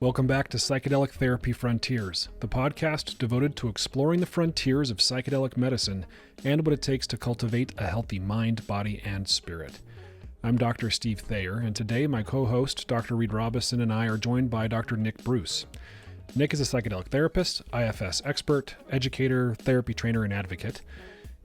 Welcome back to Psychedelic Therapy Frontiers, the podcast devoted to exploring the frontiers of psychedelic medicine and what it takes to cultivate a healthy mind, body, and spirit. I'm Dr. Steve Thayer, and today my co-host, Dr. Reid Robison, and I are joined by Dr. Nick Bruss. Nick is a psychedelic therapist, IFS expert, educator, therapy trainer, and advocate.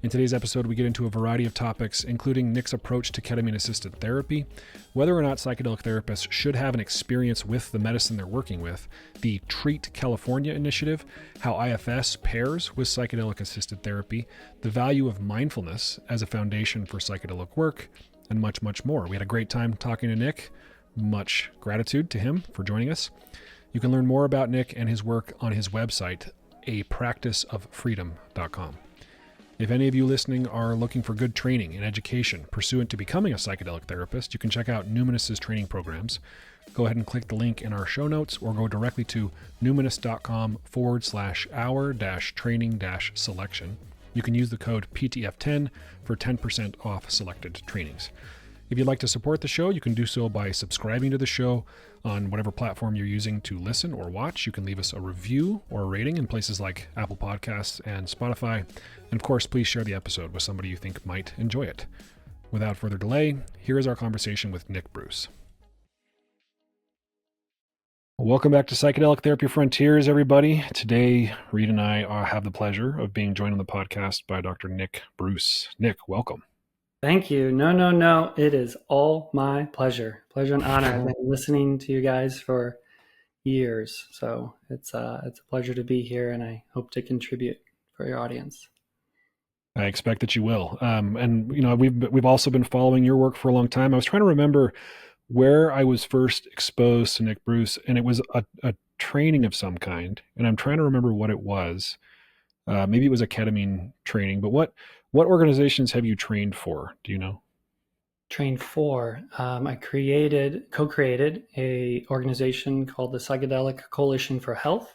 In today's episode, we get into a variety of topics, including Nick's approach to ketamine-assisted therapy, whether or not psychedelic therapists should have an experience with the medicine they're working with, the Treat California initiative, how IFS pairs with psychedelic-assisted therapy, the value of mindfulness as a foundation for psychedelic work, and much, much more. We had a great time talking to Nick. Much gratitude to him for joining us. You can learn more about Nick and his work on his website, apracticeoffreedom.com. If any of you listening are looking for good training and education pursuant to becoming a psychedelic therapist, you can check out Numinus's training programs. Go ahead and click the link in our show notes or go directly to numinus.com/hour-training-selection. You can use the code PTF10 for 10% off selected trainings. If you'd like to support the show, you can do so by subscribing to the show on whatever platform you're using to listen or watch. You can leave us a review or a rating in places like Apple Podcasts and Spotify. And of course, please share the episode with somebody you think might enjoy it. Without further delay, here is our conversation with Nick Bruss. Welcome back to Psychedelic Therapy Frontiers, everybody. Today, Reid and I have the pleasure of being joined on the podcast by Dr. Nick Bruss. Nick, welcome. Thank you. No. It is all my pleasure. Pleasure and honor. I've been listening to you guys for years, so it's a pleasure to be here, and I hope to contribute for your audience. I expect that you will. And you know, we've also been following your work for a long time. I was trying to remember where I was first exposed to Nick Bruss, and it was a training of some kind, and I'm trying to remember what it was. Maybe it was a ketamine training, but what organizations have you trained for? Do you know? Trained for. I co-created a organization called the Psychedelic Coalition for Health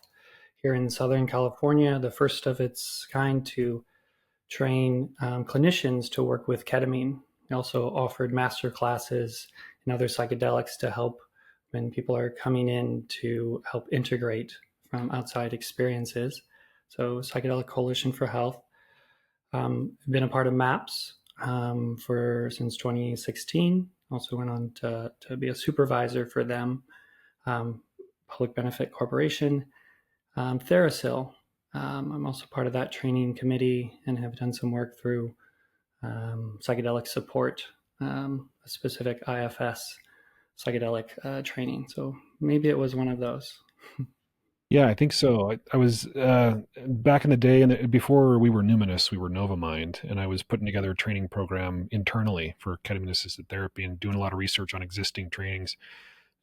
here in Southern California, the first of its kind to train clinicians to work with ketamine. We also offered master classes and other psychedelics to help when people are coming in to help integrate from outside experiences. So Psychedelic Coalition for Health. Been a part of MAPS since 2016. Also went on to be a supervisor for them. Public Benefit Corporation. Thayer. I'm also part of that training committee and have done some work through psychedelic support, a specific IFS psychedelic training. So maybe it was one of those. Yeah, I think so. I was back in the day, and before we were Numinus, we were Novamind, and I was putting together a training program internally for ketamine-assisted therapy and doing a lot of research on existing trainings.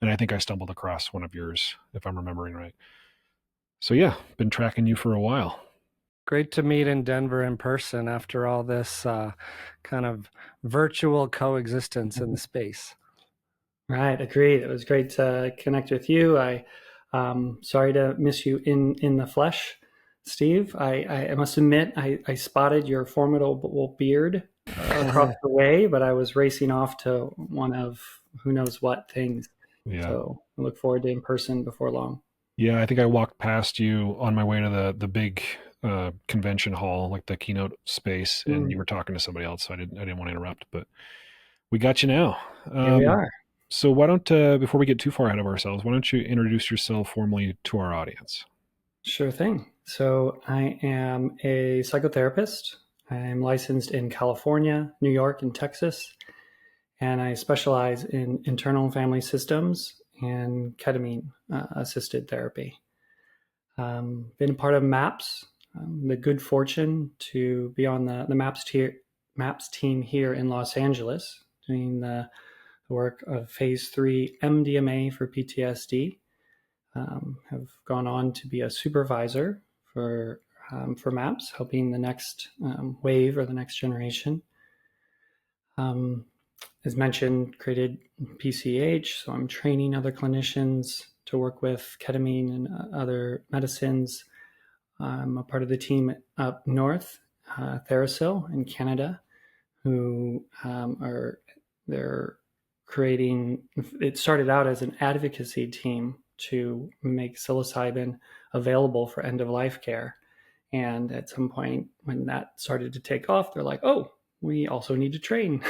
And I think I stumbled across one of yours, if I'm remembering right. So yeah, been tracking you for a while. Great to meet in Denver in person after all this kind of virtual coexistence in the space. Right, agreed. It was great to connect with you. Sorry to miss you in the flesh, Steve. I must admit, I spotted your formidable beard across the way, but I was racing off to one of who knows what things. Yeah. So I look forward to in person before long. Yeah, I think I walked past you on my way to the big convention hall, like the keynote space, and you were talking to somebody else, so I didn't want to interrupt, but we got you now. Here we are. So why don't, before we get too far ahead of ourselves, why don't you introduce yourself formally to our audience? Sure thing. So I am a psychotherapist. I'm licensed in California, New York, and Texas, and I specialize in internal family systems and ketamine-assisted therapy. Been part of MAPS, the good fortune to be on the MAPS team here in Los Angeles, doing the work of phase 3 MDMA for PTSD. Have gone on to be a supervisor for MAPS, helping the next wave or the next generation. As mentioned, created PCH, so I'm training other clinicians to work with ketamine and other medicines. I'm a part of the team up north, Thayer in Canada, who they're creating, it started out as an advocacy team to make psilocybin available for end-of-life care. And at some point when that started to take off, they're like, oh, we also need to train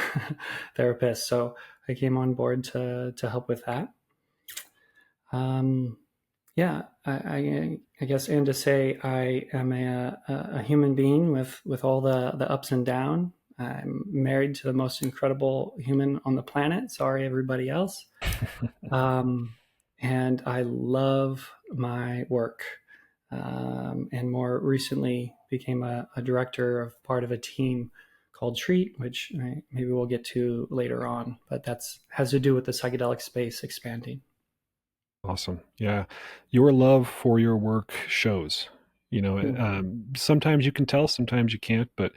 therapists. So I came on board to help with that. Yeah, I guess, and to say I am a human being with all the ups and downs. I'm married to the most incredible human on the planet. Sorry, everybody else. And I love my work. And more recently became a director of part of a team called Treat, which maybe we'll get to later on. But has to do with the psychedelic space expanding. Awesome. Yeah. Your love for your work shows. Sometimes you can tell, sometimes you can't, but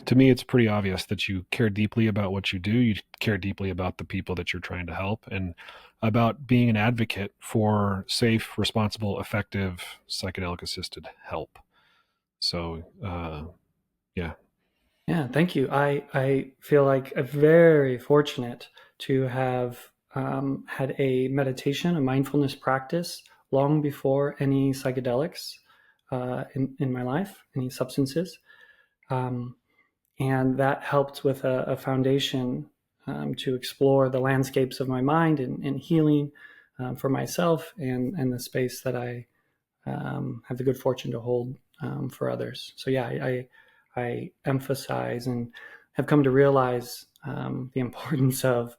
to me, it's pretty obvious that you care deeply about what you do. You care deeply about the people that you're trying to help and about being an advocate for safe, responsible, effective psychedelic assisted help. So, yeah. Yeah, thank you. I feel like I'm very fortunate to have had a meditation, a mindfulness practice long before any psychedelics in my life, any substances. And that helped with a foundation to explore the landscapes of my mind and healing for myself and the space that I have the good fortune to hold for others. So yeah, I emphasize and have come to realize the importance of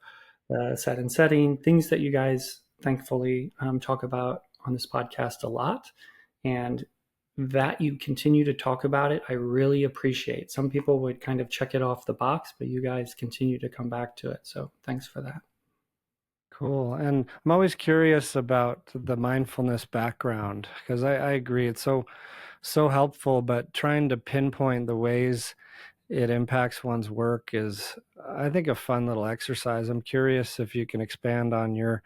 the set and setting, things that you guys thankfully talk about on this podcast a lot. And that you continue to talk about it, I really appreciate. Some people would kind of check it off the box, but you guys continue to come back to it. So thanks for that. Cool. And I'm always curious about the mindfulness background because I agree it's so helpful, but trying to pinpoint the ways it impacts one's work is, I think, a fun little exercise. I'm curious if you can expand on your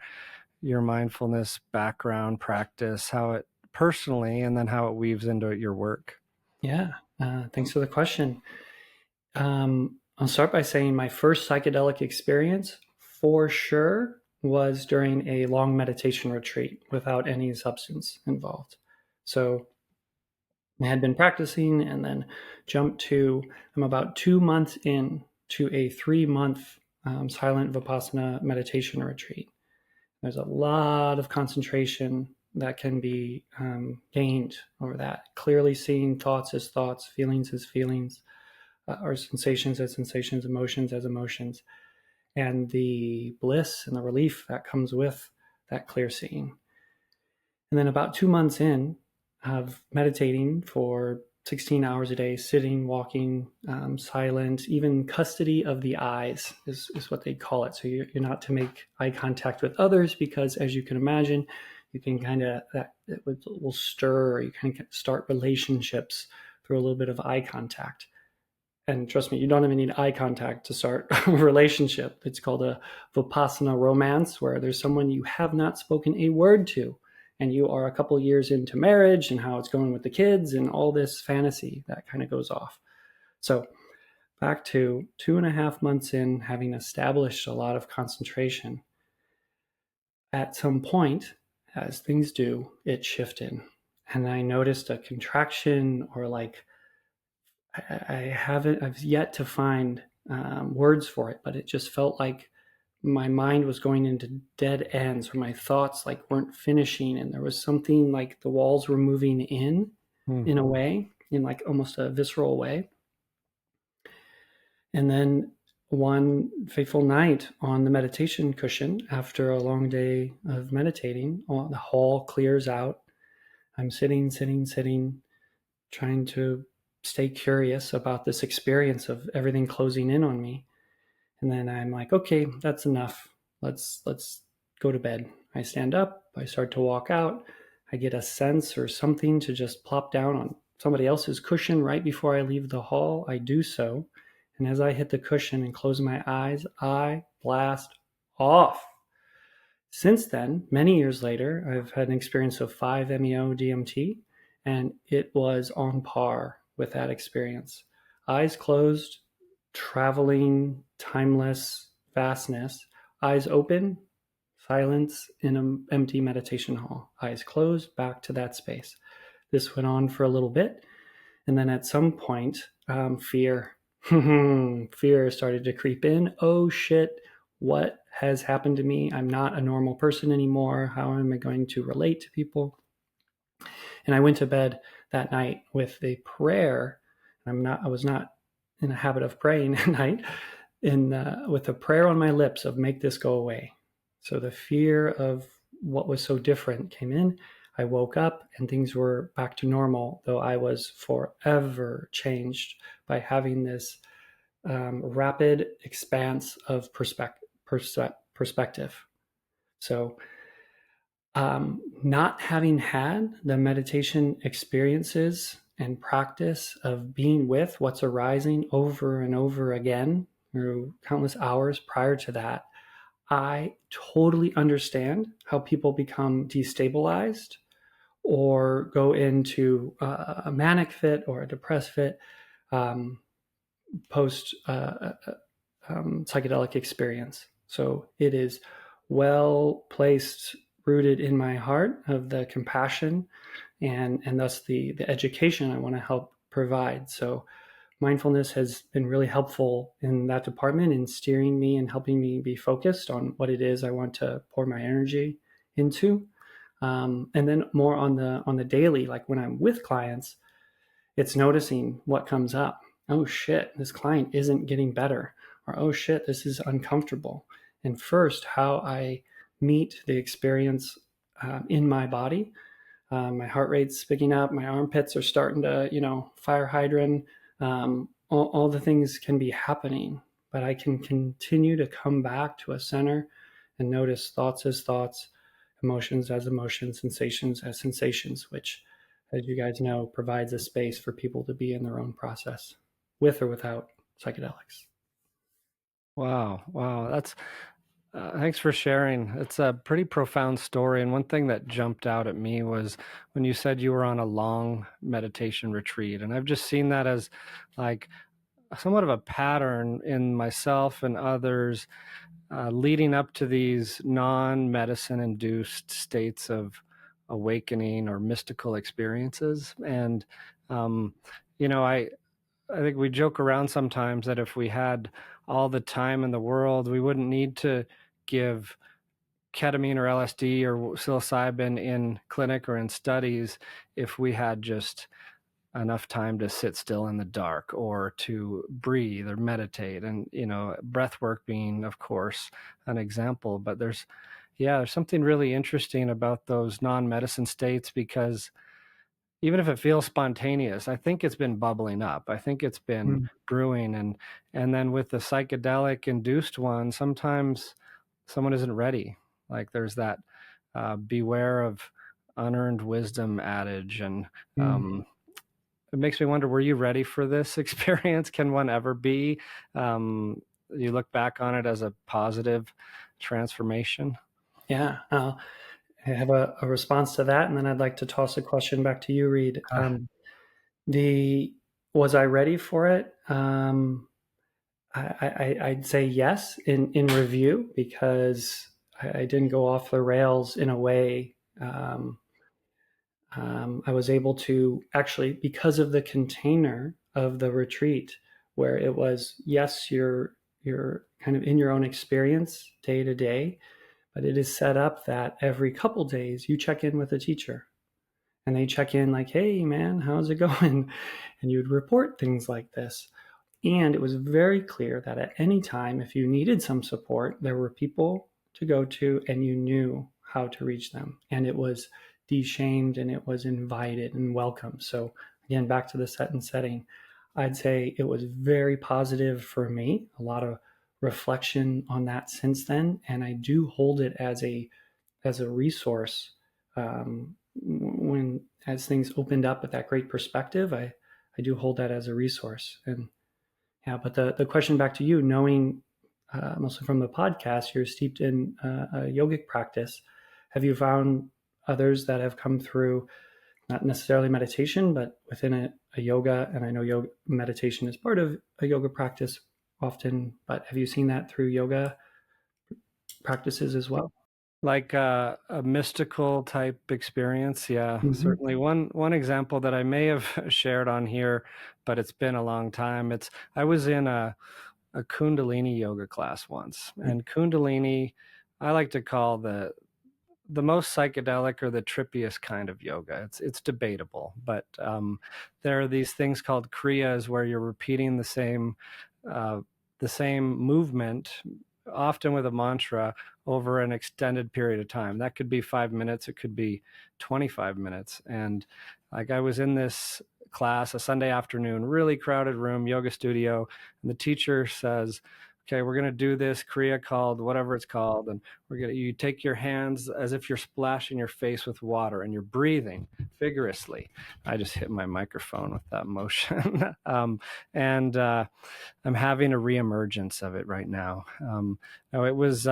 mindfulness background practice, how it personally, and then how it weaves into your work. Yeah, thanks for the question. I'll start by saying my first psychedelic experience for sure was during a long meditation retreat without any substance involved. So I had been practicing and then I'm about 2 months in to a 3-month silent Vipassana meditation retreat. There's a lot of concentration that can be gained over that. Clearly seeing thoughts as thoughts, feelings as feelings, or sensations as sensations, emotions as emotions, and the bliss and the relief that comes with that clear seeing. And then about 2 months in of meditating for 16 hours a day, sitting, walking, silent, even custody of the eyes is what they call it. So you're not to make eye contact with others because, as you can imagine, you can it will stir, or you can start relationships through a little bit of eye contact. And trust me, you don't even need eye contact to start a relationship. It's called a Vipassana romance, where there's someone you have not spoken a word to, and you are a couple years into marriage and how it's going with the kids and all this fantasy that kind of goes off. So back to 2.5 months in, having established a lot of concentration, at some point, as things do, it shifted. And I noticed a contraction, or like, I've yet to find words for it, but it just felt like my mind was going into dead ends, or my thoughts like weren't finishing, and there was something like the walls were moving in a way, in like almost a visceral way. And then one fateful night on the meditation cushion, after a long day of meditating, the hall clears out. I'm sitting, trying to stay curious about this experience of everything closing in on me. And then I'm like, okay, that's enough. Let's go to bed. I stand up, I start to walk out. I get a sense or something to just plop down on somebody else's cushion right before I leave the hall. I do so. And as I hit the cushion and close my eyes, I blast off. Since then, many years later, I've had an experience of 5-MeO DMT, and it was on par with that experience. Eyes closed, traveling, timeless vastness. Eyes open, silence in an empty meditation hall, eyes closed, back to that space. This went on for a little bit. And then at some point, fear started to creep in. Oh shit, what has happened to me? I'm not a normal person anymore. How am I going to relate to people? And I went to bed that night with a prayer. I was not in a habit of praying at night, with a prayer on my lips of make this go away. So the fear of what was so different came in. I woke up and things were back to normal, though I was forever changed by having this rapid expanse of perspective. So not having had the meditation experiences and practice of being with what's arising over and over again through countless hours prior to that, I totally understand how people become destabilized or go into a manic fit or a depressed fit post psychedelic experience. So it is well placed, rooted in my heart of the compassion and thus the education I want to help provide. So mindfulness has been really helpful in that department in steering me and helping me be focused on what it is I want to pour my energy into. And then more on the daily, like when I'm with clients, it's noticing what comes up. Oh shit, this client isn't getting better. Or oh shit, this is uncomfortable. And first, how I meet the experience in my body. My heart rate's picking up. My armpits are starting to, fire hydrant. All the things can be happening, but I can continue to come back to a center and notice thoughts as thoughts, emotions as emotions, sensations as sensations, which, as you guys know, provides a space for people to be in their own process, with or without psychedelics. Wow. That's thanks for sharing. It's a pretty profound story. And one thing that jumped out at me was when you said you were on a long meditation retreat. And I've just seen that as like somewhat of a pattern in myself and others leading up to these non-medicine induced states of awakening or mystical experiences. And, I think we joke around sometimes that if we had all the time in the world, we wouldn't need to give ketamine or LSD or psilocybin in clinic or in studies if we had just enough time to sit still in the dark or to breathe or meditate. And, breath work being, of course, an example. But there's something really interesting about those non-medicine states because even if it feels spontaneous, I think it's been bubbling up. I think it's been brewing. And then with the psychedelic induced one, sometimes someone isn't ready. Like there's that beware of unearned wisdom adage. And it makes me wonder, were you ready for this experience? Can one ever be? You look back on it as a positive transformation? Yeah. I have a response to that, and then I'd like to toss a question back to you, Reid. Was I ready for it? I'd say yes in review because I didn't go off the rails in a way. I was able to actually, because of the container of the retreat, where it was, yes, you're kind of in your own experience day to day, but it is set up that every couple days you check in with a teacher and they check in like, hey man, how's it going? And you'd report things like this. And it was very clear that at any time, if you needed some support, there were people to go to and you knew how to reach them. And it was de-shamed and it was invited and welcome. So again, back to the set and setting, I'd say it was very positive for me, a lot of reflection on that since then. And I do hold it as a resource when as things opened up with that great perspective. I do hold that as a resource. And yeah, but the question back to you, knowing mostly from the podcast, you're steeped in a yogic practice. Have you found others that have come through, not necessarily meditation, but within a yoga? And I know yoga meditation is part of a yoga practice often, but have you seen that through yoga practices as well? Like a mystical type experience. Yeah, Hmm. certainly. One example that I may have shared on here, but it's been a long time. I was in a Kundalini yoga class once, and Kundalini, I like to call the most psychedelic or the trippiest kind of yoga. It's debatable, but there are these things called kriyas where you're repeating uh, the same movement, often with a mantra, over an extended period of time. That could be 5 minutes, it could be 25 minutes. And like I was in this class, a Sunday afternoon, really crowded room, yoga studio, and the teacher says, okay, we're going to do this kriya called whatever it's called, and you take your hands as if you're splashing your face with water and you're breathing vigorously. I just hit my microphone with that motion. And I'm having a reemergence of it right now. No, it was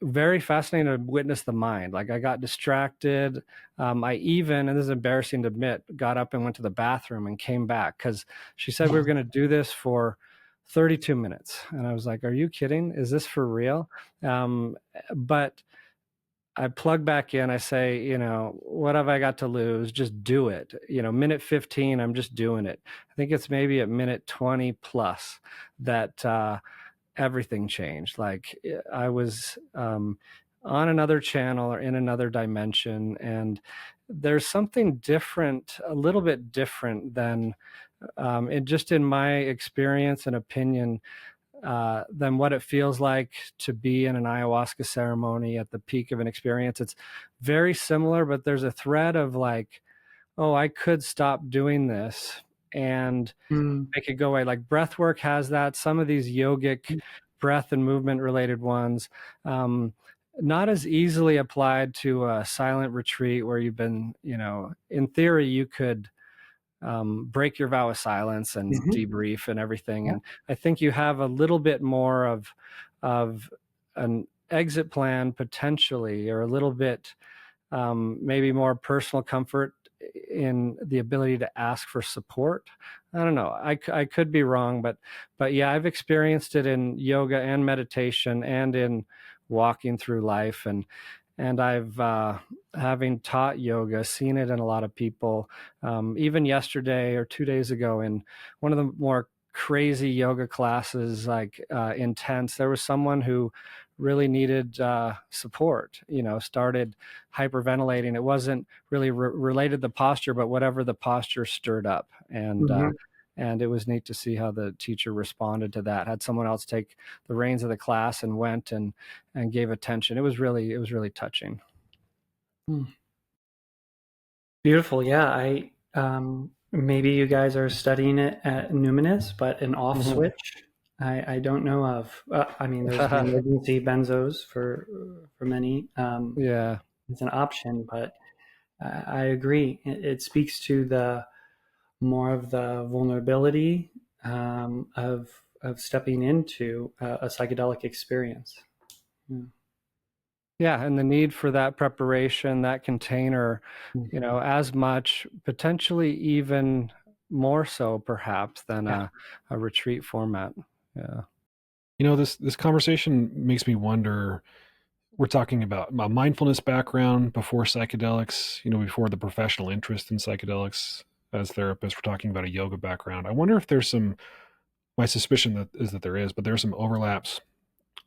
very fascinating to witness the mind. Like I got distracted. I even, and this is embarrassing to admit, got up and went to the bathroom and came back because she said we were going to do this for 32 minutes. And I was like, are you kidding? Is this for real? But I plug back in. I say, what have I got to lose? Just do it. Minute 15, I'm just doing it. I think it's maybe at minute 20 plus that everything changed. Like I was on another channel or in another dimension. And there's something different, a little bit different than in my experience and opinion, than what it feels like to be in an ayahuasca ceremony at the peak of an experience. It's very similar, but there's a thread of like, oh, I could stop doing this and make it go away. Like breath work has that. Some of these yogic breath and movement related ones, not as easily applied to a silent retreat where you've been, in theory, you could break your vow of silence and debrief and everything. And I think you have a little bit more of an exit plan potentially, or a little bit maybe more personal comfort in the ability to ask for support. I don't know. I could be wrong, but yeah, I've experienced it in yoga and meditation and in walking through life, and I've having taught yoga, seen it in a lot of people. Even yesterday or 2 days ago, in one of the more crazy yoga classes, like intense, there was someone who really needed support, started hyperventilating. It wasn't really related to the posture, but whatever the posture stirred up. And it was neat to see how the teacher responded to that. Had someone else take the reins of the class and went and gave attention. It was really touching. Beautiful. Yeah. Maybe you guys are studying it at Numinus, but an off switch I don't know of. I mean, there's the emergency benzos for many. Yeah. It's an option, but I agree. It speaks to the more of the vulnerability of stepping into a psychedelic experience. Yeah, and the need for that preparation, that container, as much, potentially even more so perhaps than a retreat format. Yeah. This conversation makes me wonder. We're talking about a mindfulness background before psychedelics, before the professional interest in psychedelics as therapists. We're talking about a yoga background. I wonder if there's my suspicion is that there is, but there's some overlaps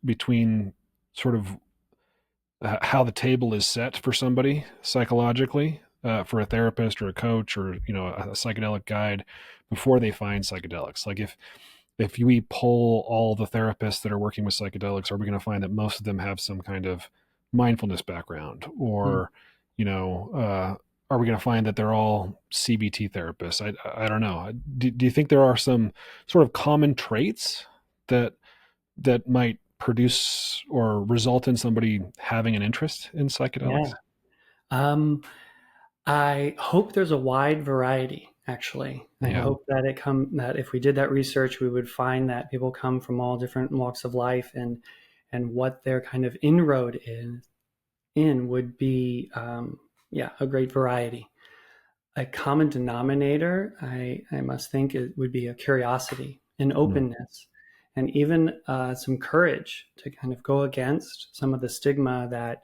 between sort of how the table is set for somebody psychologically, for a therapist or a coach or, a psychedelic guide before they find psychedelics. Like if we poll all the therapists that are working with psychedelics, are we going to find that most of them have some kind of mindfulness background? Or, are we going to find that they're all CBT therapists? I don't know. Do you think there are some sort of common traits that might produce or result in somebody having an interest in psychedelics? Yeah. I hope there's a wide variety, actually. I hope that that if we did that research, we would find that people come from all different walks of life, and what their kind of inroad in would be, a great variety. A common denominator, I must think, it would be a curiosity, an openness, and even some courage to kind of go against some of the stigma that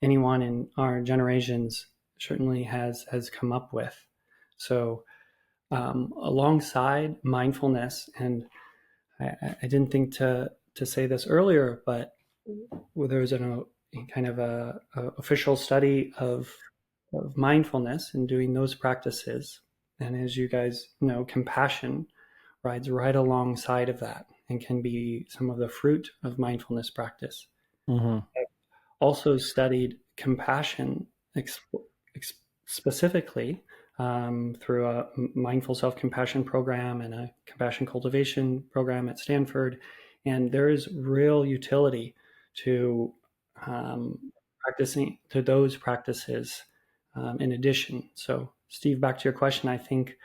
anyone in our generations certainly has come up with. So alongside mindfulness, and I didn't think to say this earlier, but there was a kind of a official study of mindfulness and doing those practices. And as you guys know, compassion rides right alongside of that and can be some of the fruit of mindfulness practice. Mm-hmm. I've also studied compassion specifically through a mindful self-compassion program and a compassion cultivation program at Stanford. And there is real utility to practicing to those practices in addition. So Steve, back to your question, I think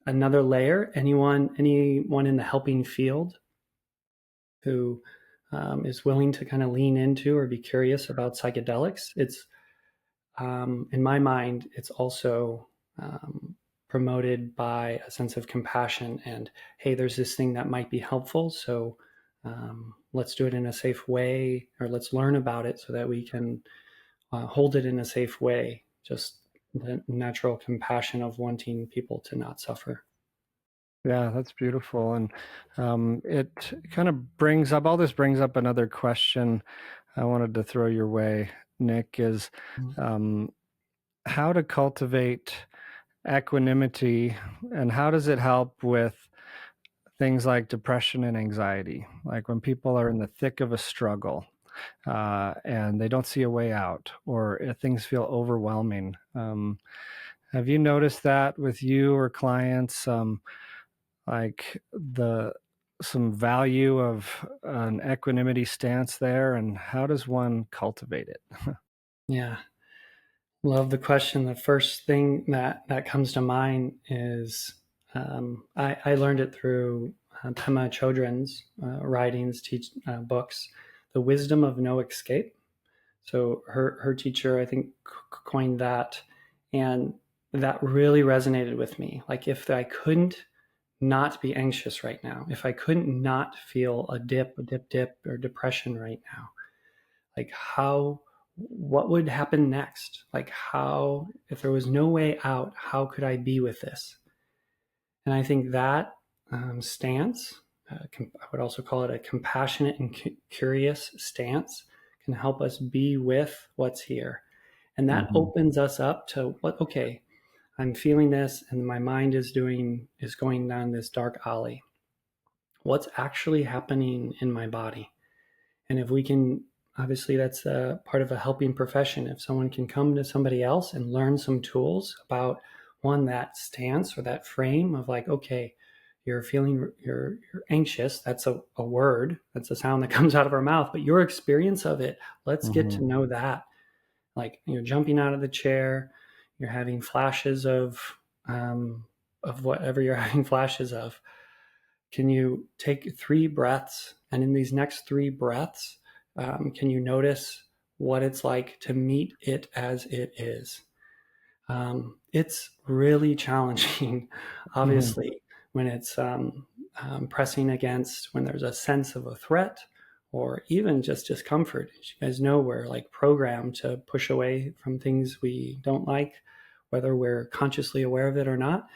another layer, anyone in the helping field who is willing to kind of lean into or be curious about psychedelics, it's in my mind, it's also promoted by a sense of compassion and, hey, there's this thing that might be helpful, so let's do it in a safe way, or let's learn about it so that we can hold it in a safe way. Just the natural compassion of wanting people to not suffer. Yeah, that's beautiful. And it kind of brings up, all this brings up another question I wanted to throw your way, Nick, is how to cultivate equanimity, and how does it help with things like depression and anxiety? Like when people are in the thick of a struggle and they don't see a way out, or things feel overwhelming. Have you noticed that with you or clients? Like some value of an equanimity stance there, and how does one cultivate it? Yeah, love the question. The first thing that comes to mind is I learned it through Pema Chodron's writings, books, The Wisdom of No Escape. So her teacher, I think, coined that, and that really resonated with me. Like, if I couldn't not be anxious right now, if I couldn't not feel a dip or depression right now, like what would happen next? Like, if there was no way out, how could I be with this? And I think that stance, I would also call it a compassionate and curious stance, can help us be with what's here. And that opens us up to okay, I'm feeling this and my mind is going down this dark alley. What's actually happening in my body? And if we can, obviously that's a part of a helping profession. If someone can come to somebody else and learn some tools about that stance or that frame of like, okay, you're anxious. That's a word. That's a sound that comes out of our mouth, but your experience of it, let's get to know that. Like, you're jumping out of the chair, you're having flashes of whatever you're having flashes of. Can you take 3 breaths? And in these next 3 breaths, can you notice what it's like to meet it as it is? It's really challenging, obviously, when it's pressing against, when there's a sense of a threat or even just discomfort. As you guys know, we're like programmed to push away from things we don't like, whether we're consciously aware of it or not.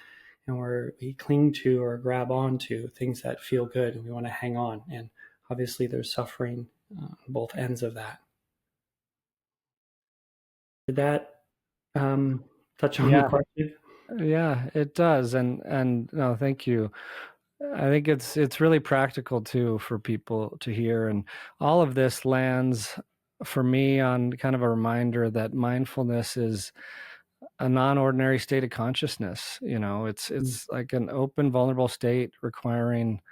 And we cling to or grab onto things that feel good, and we want to hang on. And obviously there's suffering on both ends of that. Did that touch on the question? Yeah, it does. And no, thank you. I think it's really practical too for people to hear. And all of this lands for me on kind of a reminder that mindfulness is a non-ordinary state of consciousness. It's like an open, vulnerable state requiring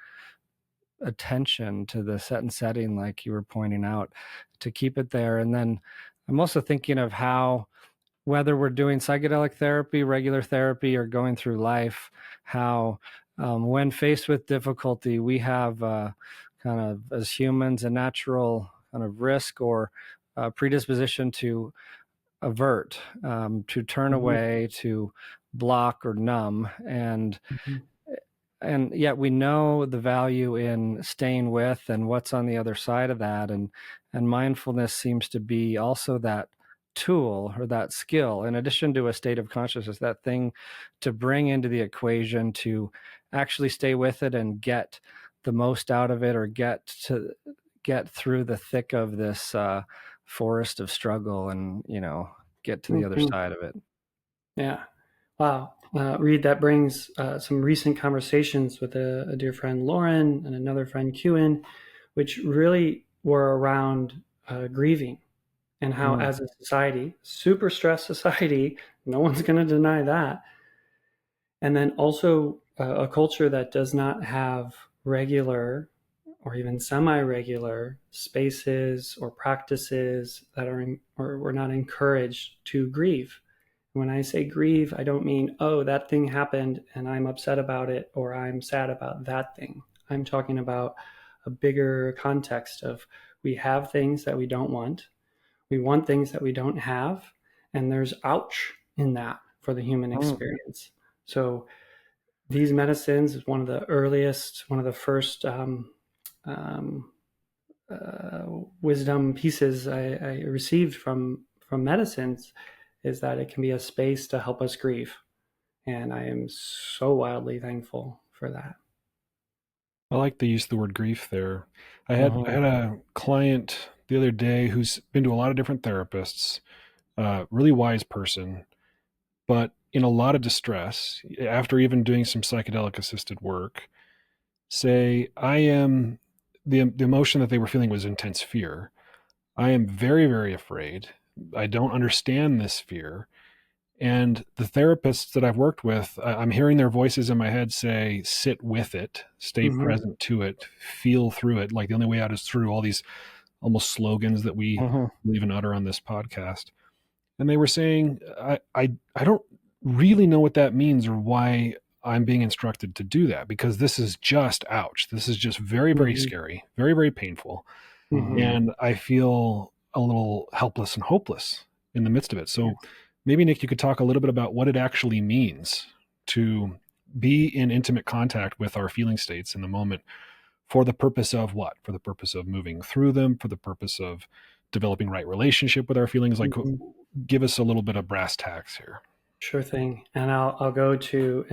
attention to the set and setting, like you were pointing out, to keep it there. And then I'm also thinking of how, whether we're doing psychedelic therapy, regular therapy, or going through life, how when faced with difficulty, we have kind of, as humans, a natural kind of risk or predisposition to avert, to turn away, to block or numb. And and yet we know the value in staying with and what's on the other side of that. And mindfulness seems to be also that tool or that skill, in addition to a state of consciousness, that thing to bring into the equation to actually stay with it and get the most out of it, or get through the thick of this forest of struggle, and get to the other side of it. Yeah. Wow. Reid, that brings some recent conversations with a dear friend, Lauren, and another friend, Kewen, which really were around grieving, and how as a society, super stressed society, no one's going to deny that. And then also a culture that does not have regular or even semi-regular spaces or practices that or we're not encouraged to grieve. When I say grieve, I don't mean, oh, that thing happened and I'm upset about it, or I'm sad about that thing. I'm talking about a bigger context of, we have things that we don't want. We want things that we don't have. And there's ouch in that for the human experience. So these medicines is one of the first wisdom pieces I received from medicines, is that it can be a space to help us grieve. And I am so wildly thankful for that. I like the use of the word grief there. I had a client the other day who's been to a lot of different therapists, really wise person, but in a lot of distress after even doing some psychedelic assisted work. The emotion that they were feeling was intense fear. I am very, very afraid. I don't understand this fear. And the therapists that I've worked with, I'm hearing their voices in my head say, sit with it, stay present to it, feel through it. Like the only way out is through, all these almost slogans that we even utter on this podcast. And they were saying, I don't really know what that means, or why I'm being instructed to do that, because this is just ouch. This is just very, very scary, very, very painful. And I feel a little helpless and hopeless in the midst of it. So maybe, Nick, you could talk a little bit about what it actually means to be in intimate contact with our feeling states in the moment, for the purpose of what? For the purpose of moving through them, for the purpose of developing right relationship with our feelings. Like, give us a little bit of brass tacks here. Sure thing. And I'll go to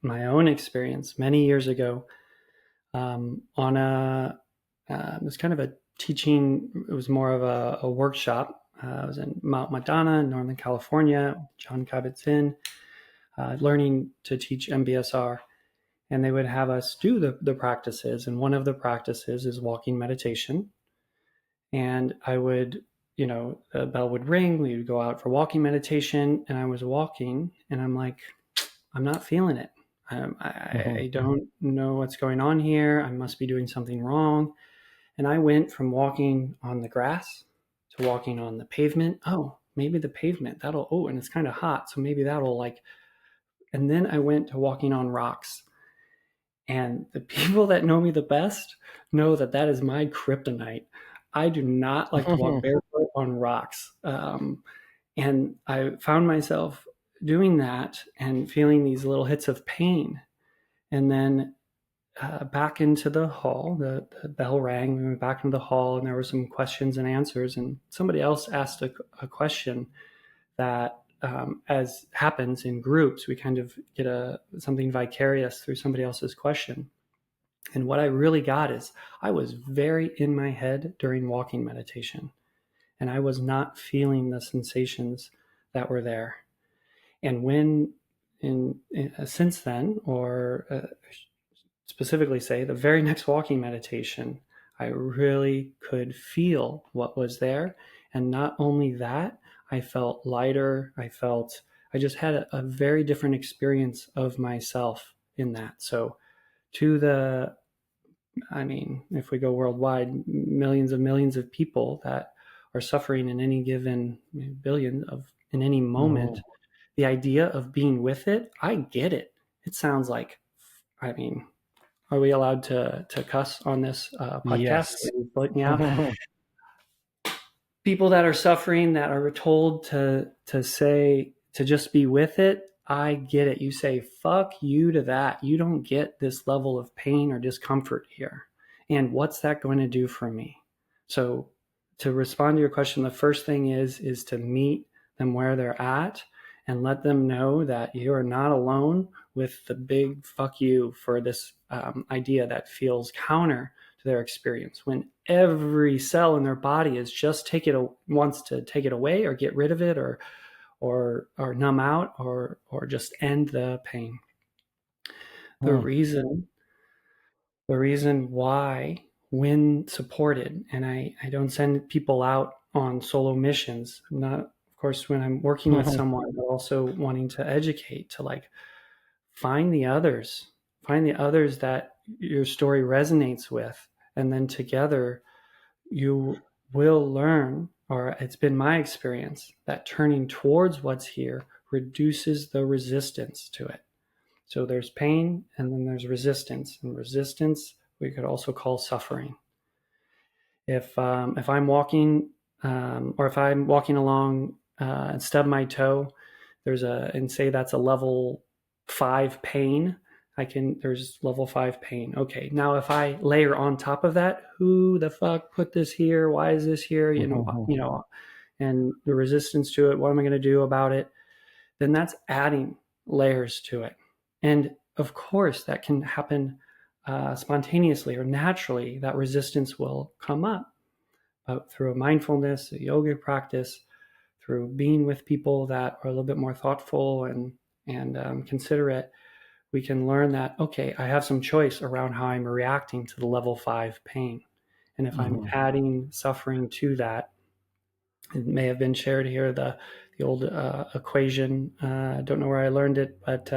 my own experience many years ago on it was kind of a teaching. It was more of a workshop. I was in Mount Madonna in Northern California, John Kabat-Zinn, learning to teach MBSR. And they would have us do the practices. And one of the practices is walking meditation. And I would, the bell would ring. We would go out for walking meditation. And I was walking and I'm like, I'm not feeling it. I don't know what's going on here. I must be doing something wrong. And I went from walking on the grass to walking on the pavement. Oh, maybe the pavement, and it's kind of hot. So maybe and then I went to walking on rocks. And the people that know me the best know that is my kryptonite. I do not like to walk barefoot on rocks. And I found myself doing that and feeling these little hits of pain. And then back into the hall, the bell rang, we went back into the hall, and there were some questions and answers. And somebody else asked a question that, as happens in groups, we kind of get something vicarious through somebody else's question. And what I really got is, I was very in my head during walking meditation, and I was not feeling the sensations that were there. And since then, or specifically say the very next walking meditation, I really could feel what was there. And not only that, I felt lighter. I just had a very different experience of myself in that. So if we go worldwide, millions of people that are suffering in any given billion in any moment, the idea of being with it, I get it. It sounds like, are we allowed to cuss on this podcast? Yes. Yeah. People that are suffering, that are told to just be with it, I get it. You say, fuck you to that. You don't get this level of pain or discomfort here. And what's that going to do for me? So to respond to your question, the first thing is to meet them where they're at and let them know that you are not alone with the big fuck you for this idea that feels counter to their experience, when every cell in their body is just wants to take it away or get rid of it or numb out or just end the pain. The reason why, when supported, and I don't send people out on solo missions, not, of course, when I'm working with someone, but also wanting to educate, to like find the others that your story resonates with, and then together you will learn, or it's been my experience, that turning towards what's here reduces the resistance to it. So there's pain, and then there's resistance, and resistance we could also call suffering. If I'm walking, or if I'm walking along and stub my toe, and say that's a level 5 pain. There's level 5 pain. Okay, now if I layer on top of that, who the fuck put this here? Why is this here? You know, and the resistance to it. What am I going to do about it? Then that's adding layers to it. And of course, that can happen spontaneously or naturally. That resistance will come up, but through a mindfulness, a yoga practice, through being with people that are a little bit more thoughtful and considerate, we can learn that, okay, I have some choice around how I'm reacting to the level 5 pain. And if I'm adding suffering to that, it may have been shared here, the old equation, I don't know where I learned it, but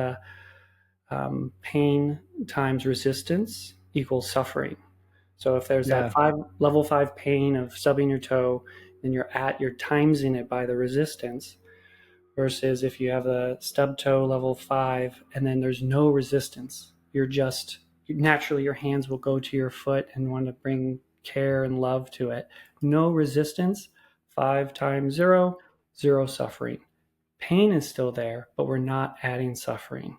pain times resistance equals suffering. So if there's that level 5 pain of stubbing your toe, then you're timesing it by the resistance, versus if you have a stub toe level 5 and then there's no resistance, naturally your hands will go to your foot and want to bring care and love to it. No resistance, 5 times 0, 0 suffering. Pain is still there, but we're not adding suffering.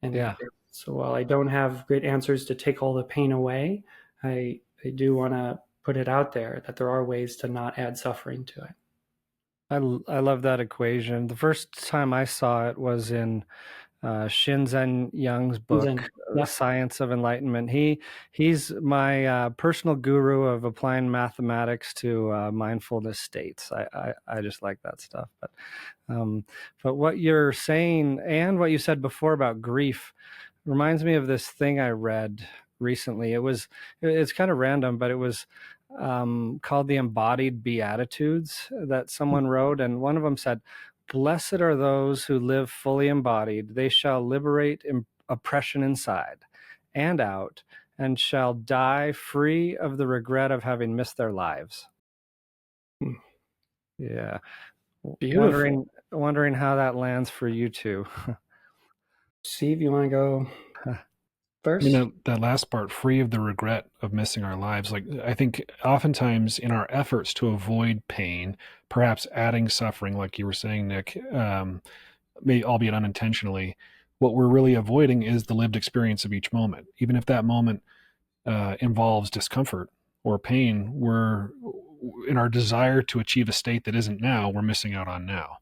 And so while I don't have great answers to take all the pain away, I do want to put it out there that there are ways to not add suffering to it. I love that equation. The first time I saw it was in Shinzen Young's book, The Science of Enlightenment. He's my personal guru of applying mathematics to mindfulness states. I just like that stuff. But what you're saying and what you said before about grief reminds me of this thing I read recently. It's kind of random, but it was called The Embodied Beatitudes that someone wrote, and one of them said, "Blessed are those who live fully embodied. They shall liberate oppression inside and out, and shall die free of the regret of having missed their lives." Yeah. Beautiful. Wondering how that lands for you two. Steve, you want to go first? That last part, free of the regret of missing our lives. Like, I think oftentimes in our efforts to avoid pain, perhaps adding suffering, like you were saying, Nick, may, albeit unintentionally, what we're really avoiding is the lived experience of each moment. Even if that moment involves discomfort or pain, we're, in our desire to achieve a state that isn't now, we're missing out on now.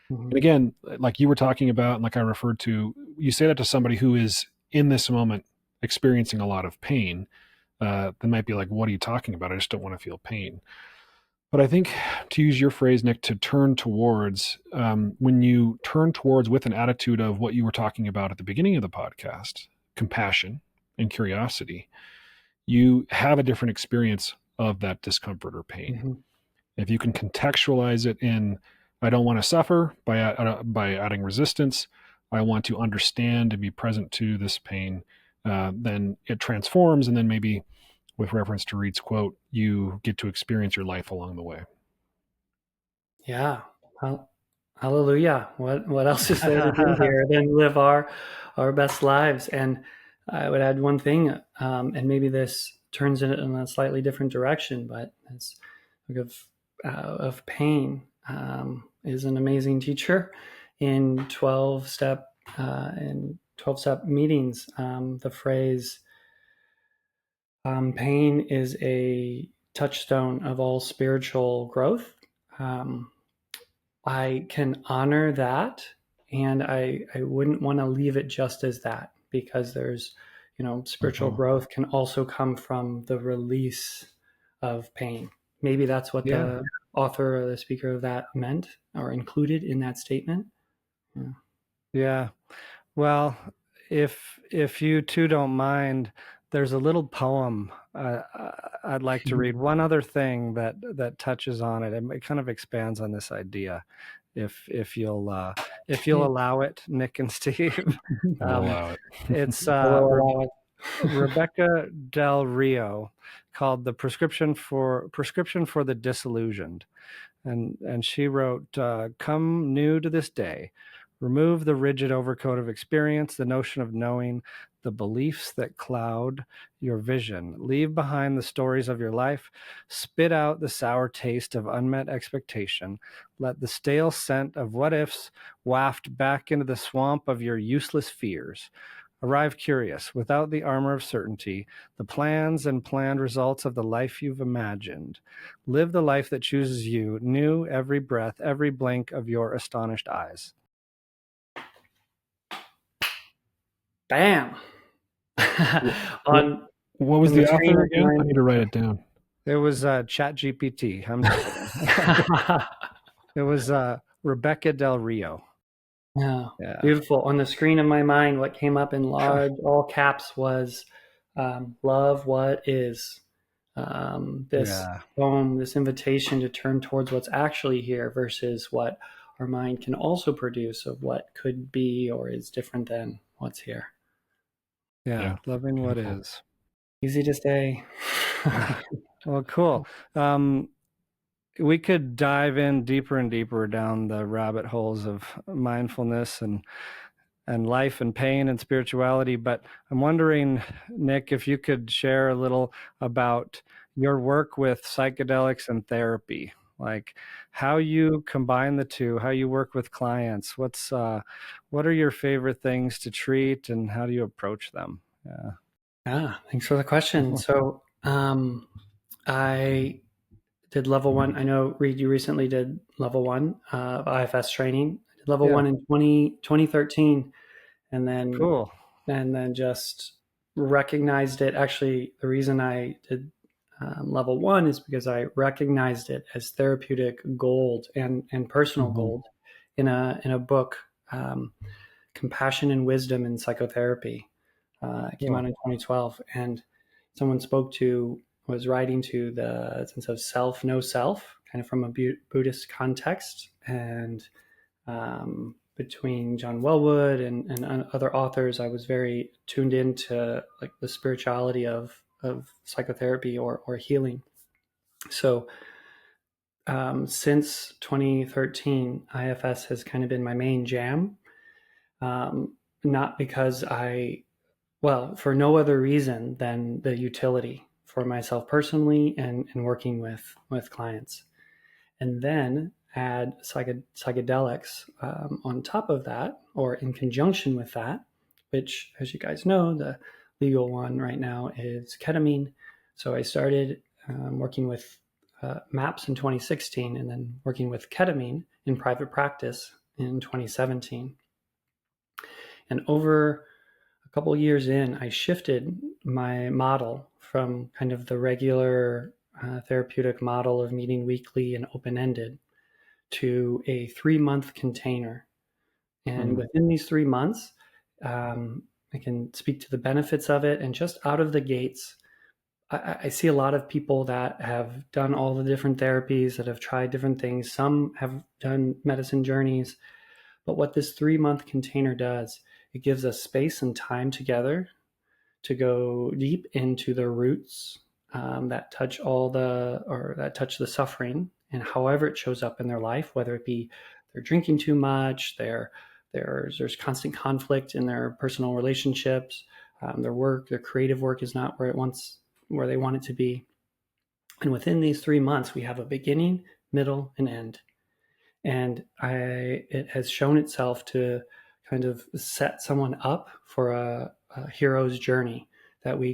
And again, like you were talking about, and like I referred to, you say that to somebody who is in this moment experiencing a lot of pain. They might be like, what are you talking about? I just don't want to feel pain. But I think, to use your phrase, Nick, to turn towards, when you turn towards with an attitude of what you were talking about at the beginning of the podcast, compassion and curiosity, you have a different experience of that discomfort or pain. If you can contextualize it in, I don't want to suffer by adding resistance, I want to understand and be present to this pain, then it transforms. And then maybe, with reference to Reid's quote, you get to experience your life along the way. Yeah. Hallelujah. What else is there to do here than live our best lives? And I would add one thing, and maybe this turns it in a slightly different direction, but it's of pain is an amazing teacher. in 12-step meetings, the phrase pain is a touchstone of all spiritual growth. I can honor that, and I wouldn't want to leave it just as that, because there's, spiritual growth can also come from the release of pain. Maybe that's what the author or the speaker of that meant or included in that statement. Yeah. Well, if you two don't mind, there's a little poem I'd like to read. One other thing that touches on it, and it kind of expands on this idea, if you'll allow it, Nick and Steve. I'll allow it. It's Rebecca Del Rio, called "The Prescription for the Disillusioned," and she wrote, "Come new to this day. Remove the rigid overcoat of experience, the notion of knowing, the beliefs that cloud your vision. Leave behind the stories of your life. Spit out the sour taste of unmet expectation. Let the stale scent of what ifs waft back into the swamp of your useless fears. Arrive curious, without the armor of certainty, the plans and planned results of the life you've imagined. Live the life that chooses you, new every breath, every blink of your astonished eyes." Bam. What was the author again? I need to write it down. It was ChatGPT. It was Rebecca Del Rio. Yeah, beautiful. On the screen of my mind, what came up in large, all caps, was love what is. This poem, this invitation to turn towards what's actually here versus what our mind can also produce of what could be or is different than what's here. Yeah. Loving what is. Easy to say. Well, cool. We could dive in deeper and deeper down the rabbit holes of mindfulness and life and pain and spirituality, but I'm wondering, Nick, if you could share a little about your work with psychedelics and therapy, like how you combine the two, how you work with clients. What are your favorite things to treat, and how do you approach them? Thanks for the question. So I did level 1. I know, Reid, you recently did level 1 of IFS training. I did level 1 in 2013, and then cool. And then just recognized it. Actually, the reason I did level 1 is because I recognized it as therapeutic gold and personal gold in a book, Compassion and Wisdom in Psychotherapy. It came out in 2012, and someone was writing to the sense of self, no self, kind of from a Buddhist context, and between John Wellwood and other authors, I was very tuned into like the spirituality of psychotherapy or healing. So since 2013, IFS has kind of been my main jam. Not because for no other reason than the utility for myself personally and working with clients. And then add psychedelics on top of that, or in conjunction with that, which, as you guys know, the legal one right now is ketamine. So I started working with MAPS in 2016, and then working with ketamine in private practice in 2017. And over a couple of years in, I shifted my model from kind of the regular therapeutic model of meeting weekly and open-ended to a 3-month container. And within these 3 months, I can speak to the benefits of it. And just out of the gates, I see a lot of people that have done all the different therapies, that have tried different things. Some have done medicine journeys. But what this 3-month container does, it gives us space and time together to go deep into the roots that touch the suffering, and however it shows up in their life, whether it be they're drinking too much, there's constant conflict in their personal relationships, their work, their creative work is not where they want it to be. And within these 3 months, we have a beginning, middle, and end. And it has shown itself to kind of set someone up for a hero's journey that we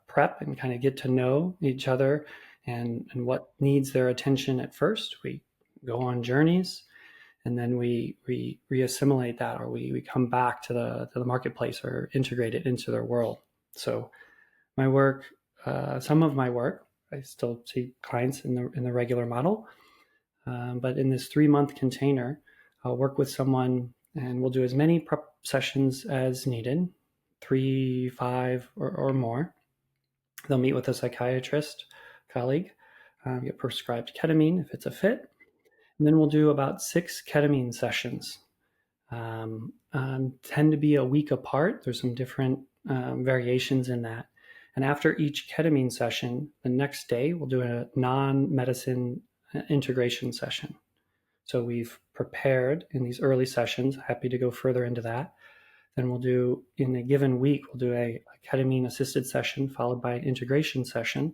prep and kind of get to know each other and what needs their attention at first. We go on journeys, and then we reassimilate that, or we come back to the marketplace or integrate it into their world. So my work, some of my work, I still see clients in the regular model, but in this 3-month container, I'll work with someone and we'll do as many prep sessions as needed, 3, 5, or more. They'll meet with a psychiatrist colleague, get prescribed ketamine if it's a fit. And then we'll do about 6 ketamine sessions. Tend to be a week apart. There's some different variations in that. And after each ketamine session, the next day we'll do a non-medicine integration session. So we've prepared in these early sessions, happy to go further into that. Then we'll do, in a given week, we'll do a ketamine-assisted session followed by an integration session.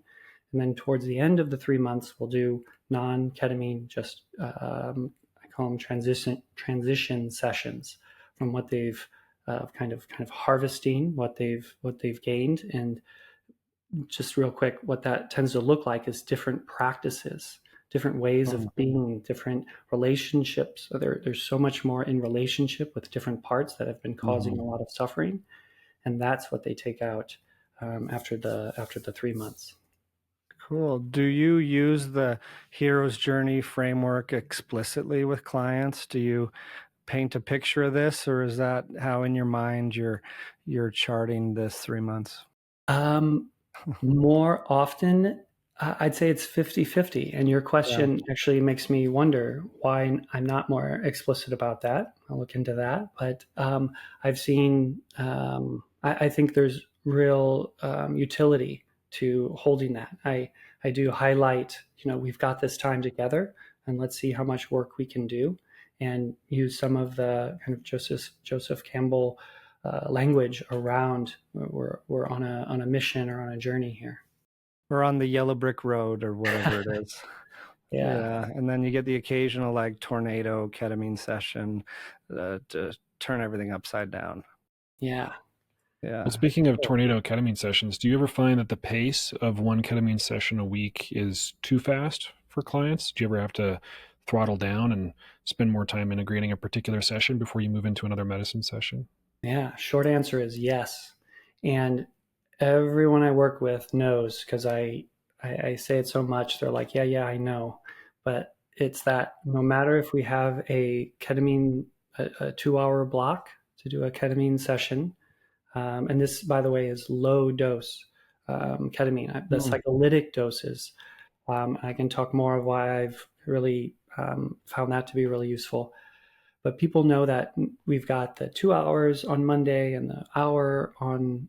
And then towards the end of the 3 months, we'll do non-ketamine, just I call them transition sessions from what they've kind of harvesting what they've gained. And just real quick, what that tends to look like is different practices, different ways of being, different relationships. So there's so much more in relationship with different parts that have been causing a lot of suffering, and that's what they take out after the 3 months. Cool. Do you use the hero's journey framework explicitly with clients? Do you paint a picture of this, or is that how in your mind you're charting this 3 months? More often, I'd say it's 50-50. And your question actually makes me wonder why I'm not more explicit about that. I'll look into that. But I've seen, I think there's real utility to holding that. I do highlight, we've got this time together, and let's see how much work we can do, and use some of the kind of Joseph Campbell language around we're on a mission or on a journey here. We're on the yellow brick road or whatever it is. Yeah. And then you get the occasional like tornado ketamine session to turn everything upside down. Yeah. Well, speaking of tornado ketamine sessions, do you ever find that the pace of one ketamine session a week is too fast for clients? Do you ever have to throttle down and spend more time integrating a particular session before you move into another medicine session? Yeah, short answer is yes. And everyone I work with knows, because I say it so much, they're like, yeah, I know. But it's that no matter if we have a ketamine, a 2-hour block to do a ketamine session, and this, by the way, is low dose ketamine, the psycholytic doses. I can talk more of why I've really found that to be really useful. But people know that we've got the 2 hours on Monday and the hour on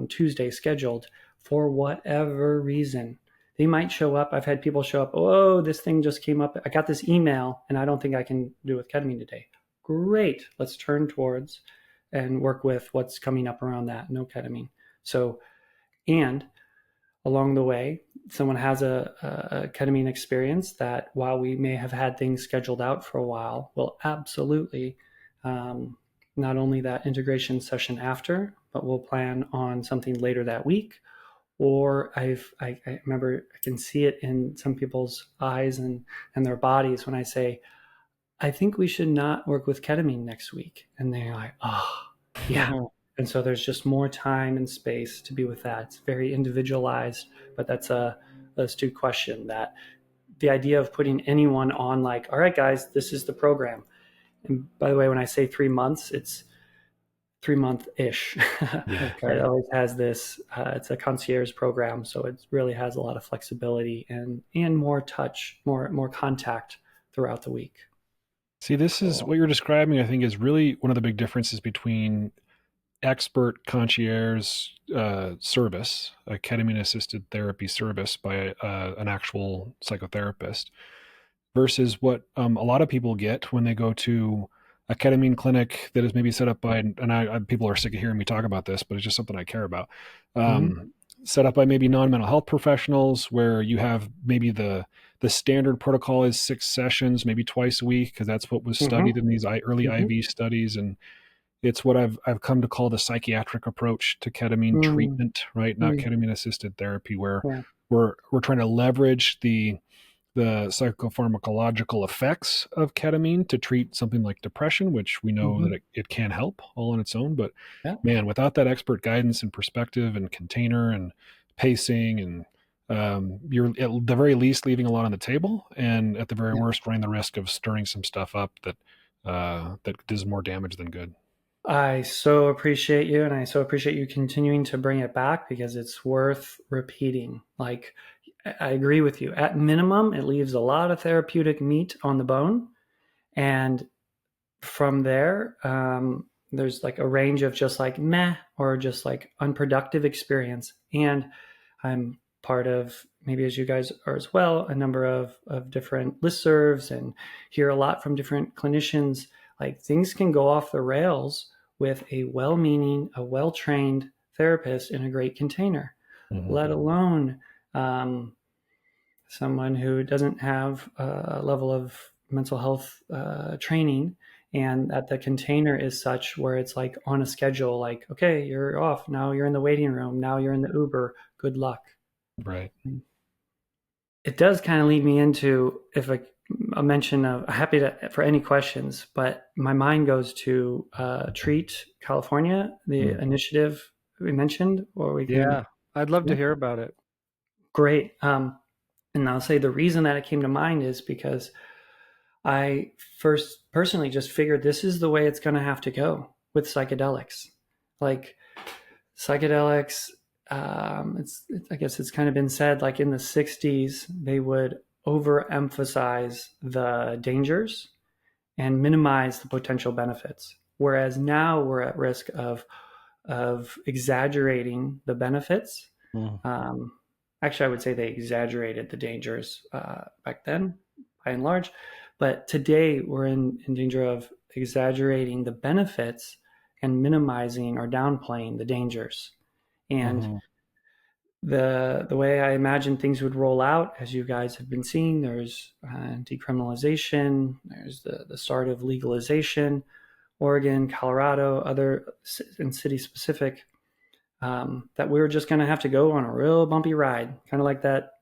Tuesday scheduled for whatever reason. They might show up. I've had people show up, oh, this thing just came up. I got this email and I don't think I can do with ketamine today. Great. Let's turn towards and work with what's coming up around that. No ketamine. So, and along the way, someone has a ketamine experience that while we may have had things scheduled out for a while, will absolutely not only that integration session after, but we'll plan on something later that week. Or I remember I can see it in some people's eyes and their bodies when I say, I think we should not work with ketamine next week. And they're like, oh, yeah. And so there's just more time and space to be with that. It's very individualized, but that's a astute question, that the idea of putting anyone on like, all right, guys, this is the program. And by the way, when I say 3 months, it's 3-month-ish. It always has this, it's a concierge program. So it really has a lot of flexibility and more touch, more contact throughout the week. See, this is what you're describing, I think, is really one of the big differences between expert concierge service, a ketamine-assisted therapy service by an actual psychotherapist, versus what a lot of people get when they go to a ketamine clinic that is maybe set up by, and people are sick of hearing me talk about this, but it's just something I care about, set up by maybe non-mental health professionals, where you have maybe the The standard protocol is 6 sessions, maybe twice a week, because that's what was studied in these early IV studies. And it's what I've come to call the psychiatric approach to ketamine treatment, right? Not ketamine-assisted therapy, where we're trying to leverage the psychopharmacological effects of ketamine to treat something like depression, which we know that it can help all on its own. But man, without that expert guidance and perspective and container and pacing, and you're at the very least leaving a lot on the table, and at the very worst running the risk of stirring some stuff up that does more damage than good. I so appreciate you, and I so appreciate you continuing to bring it back, because it's worth repeating. Like, I agree with you. At minimum, it leaves a lot of therapeutic meat on the bone. And from there, there's like a range of just like meh or just like unproductive experience. And I'm part of, maybe as you guys are as well, a number of different listservs, and hear a lot from different clinicians. Like, things can go off the rails with a well-meaning, a well-trained therapist in a great container, let alone someone who doesn't have a level of mental health training, and that the container is such where it's like on a schedule, like, okay, you're off, now you're in the waiting room, now you're in the Uber, good luck. Right. It does kind of lead me into, if a mention of, happy to for any questions, but my mind goes to Treat California, the initiative we mentioned, or we can, I'd love to hear about it. Great. And I'll say the reason that it came to mind is because I first personally just figured this is the way it's going to have to go with psychedelics. Like, psychedelics, I guess it's kind of been said, like in the 60s, they would overemphasize the dangers and minimize the potential benefits. Whereas now we're at risk of exaggerating the benefits. Actually, I would say they exaggerated the dangers back then, by and large. But today, we're in danger of exaggerating the benefits and minimizing or downplaying the dangers. And the way I imagine things would roll out, as you guys have been seeing, there's decriminalization, there's the start of legalization, Oregon, Colorado, other and city-specific, that we're just going to have to go on a real bumpy ride, kind of like that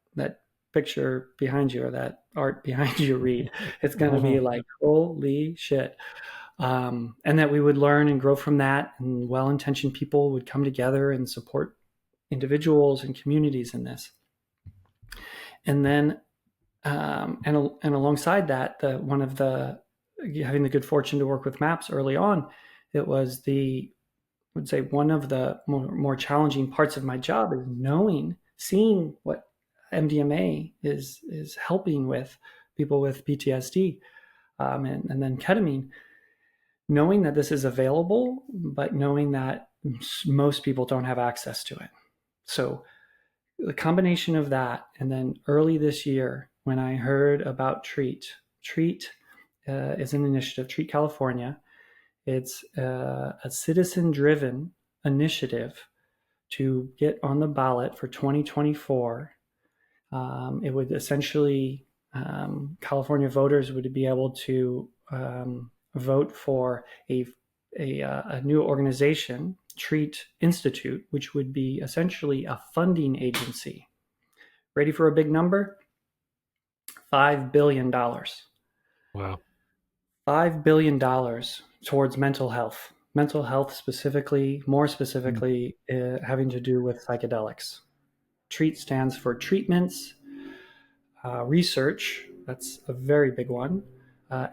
picture behind you, or that art behind you, Reid. It's going to be like, holy shit. And that we would learn and grow from that, and well-intentioned people would come together and support individuals and communities in this. And then, and alongside that, having the good fortune to work with MAPS early on, it was I would say one of the more challenging parts of my job is seeing what MDMA is helping with people with PTSD, and then ketamine, knowing that this is available, but knowing that most people don't have access to it. So the combination of that, and then early this year, when I heard about Treat is an initiative, Treat California. It's a citizen-driven initiative to get on the ballot for 2024. It would essentially, California voters would be able to vote for a new organization, Treat Institute, which would be essentially a funding agency. Ready for a big number? $5 billion. Wow. $5 billion towards mental health specifically, more specifically, having to do with psychedelics. Treat stands for treatments, research, that's a very big one,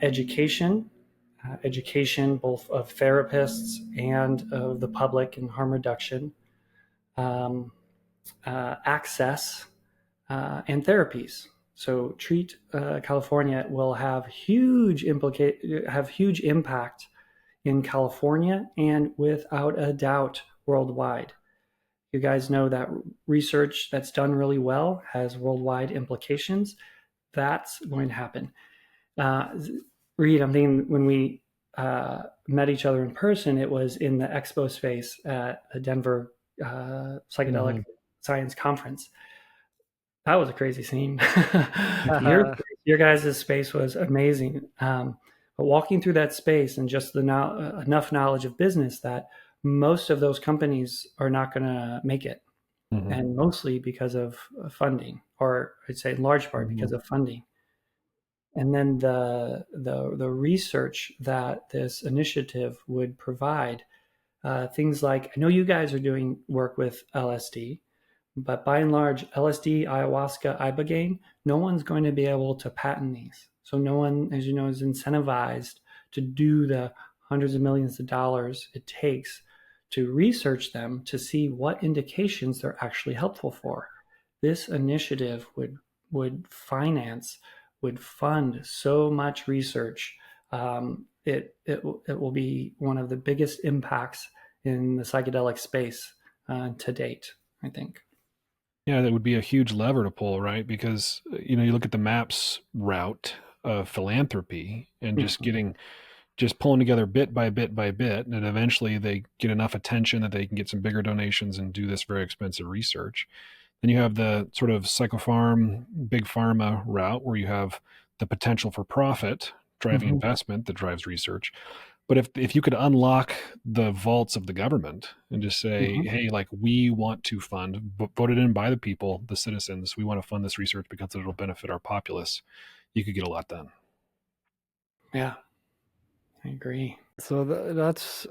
education both of therapists and of the public in harm reduction, access, and therapies. So Treat California will have huge impact in California, and without a doubt worldwide. You guys know that research that's done really well has worldwide implications. That's going to happen. Reid, I'm thinking when we met each other in person, it was in the expo space at the Denver Psychedelic Science Conference. That was a crazy scene. Your guys' space was amazing. But walking through that space and just enough knowledge of business that most of those companies are not going to make it. Mm-hmm. And mostly because of funding, or I'd say in large part because of funding. And then the research that this initiative would provide, things like, I know you guys are doing work with LSD, but by and large, LSD, ayahuasca, ibogaine, no one's going to be able to patent these. So no one, as you know, is incentivized to do the hundreds of millions of dollars it takes to research them to see what indications they're actually helpful for. This initiative would fund so much research. It will be one of the biggest impacts in the psychedelic space to date, I think. Yeah, that would be a huge lever to pull, right? Because, you look at the MAPS route of philanthropy and just pulling together bit by bit by bit, and eventually they get enough attention that they can get some bigger donations and do this very expensive research. Then you have the sort of psychopharm, big pharma route where you have the potential for profit driving investment that drives research. But if you could unlock the vaults of the government and just say, hey, like, we want to fund, voted in by the people, the citizens, we want to fund this research because it'll benefit our populace, you could get a lot done. Yeah, I agree. So that's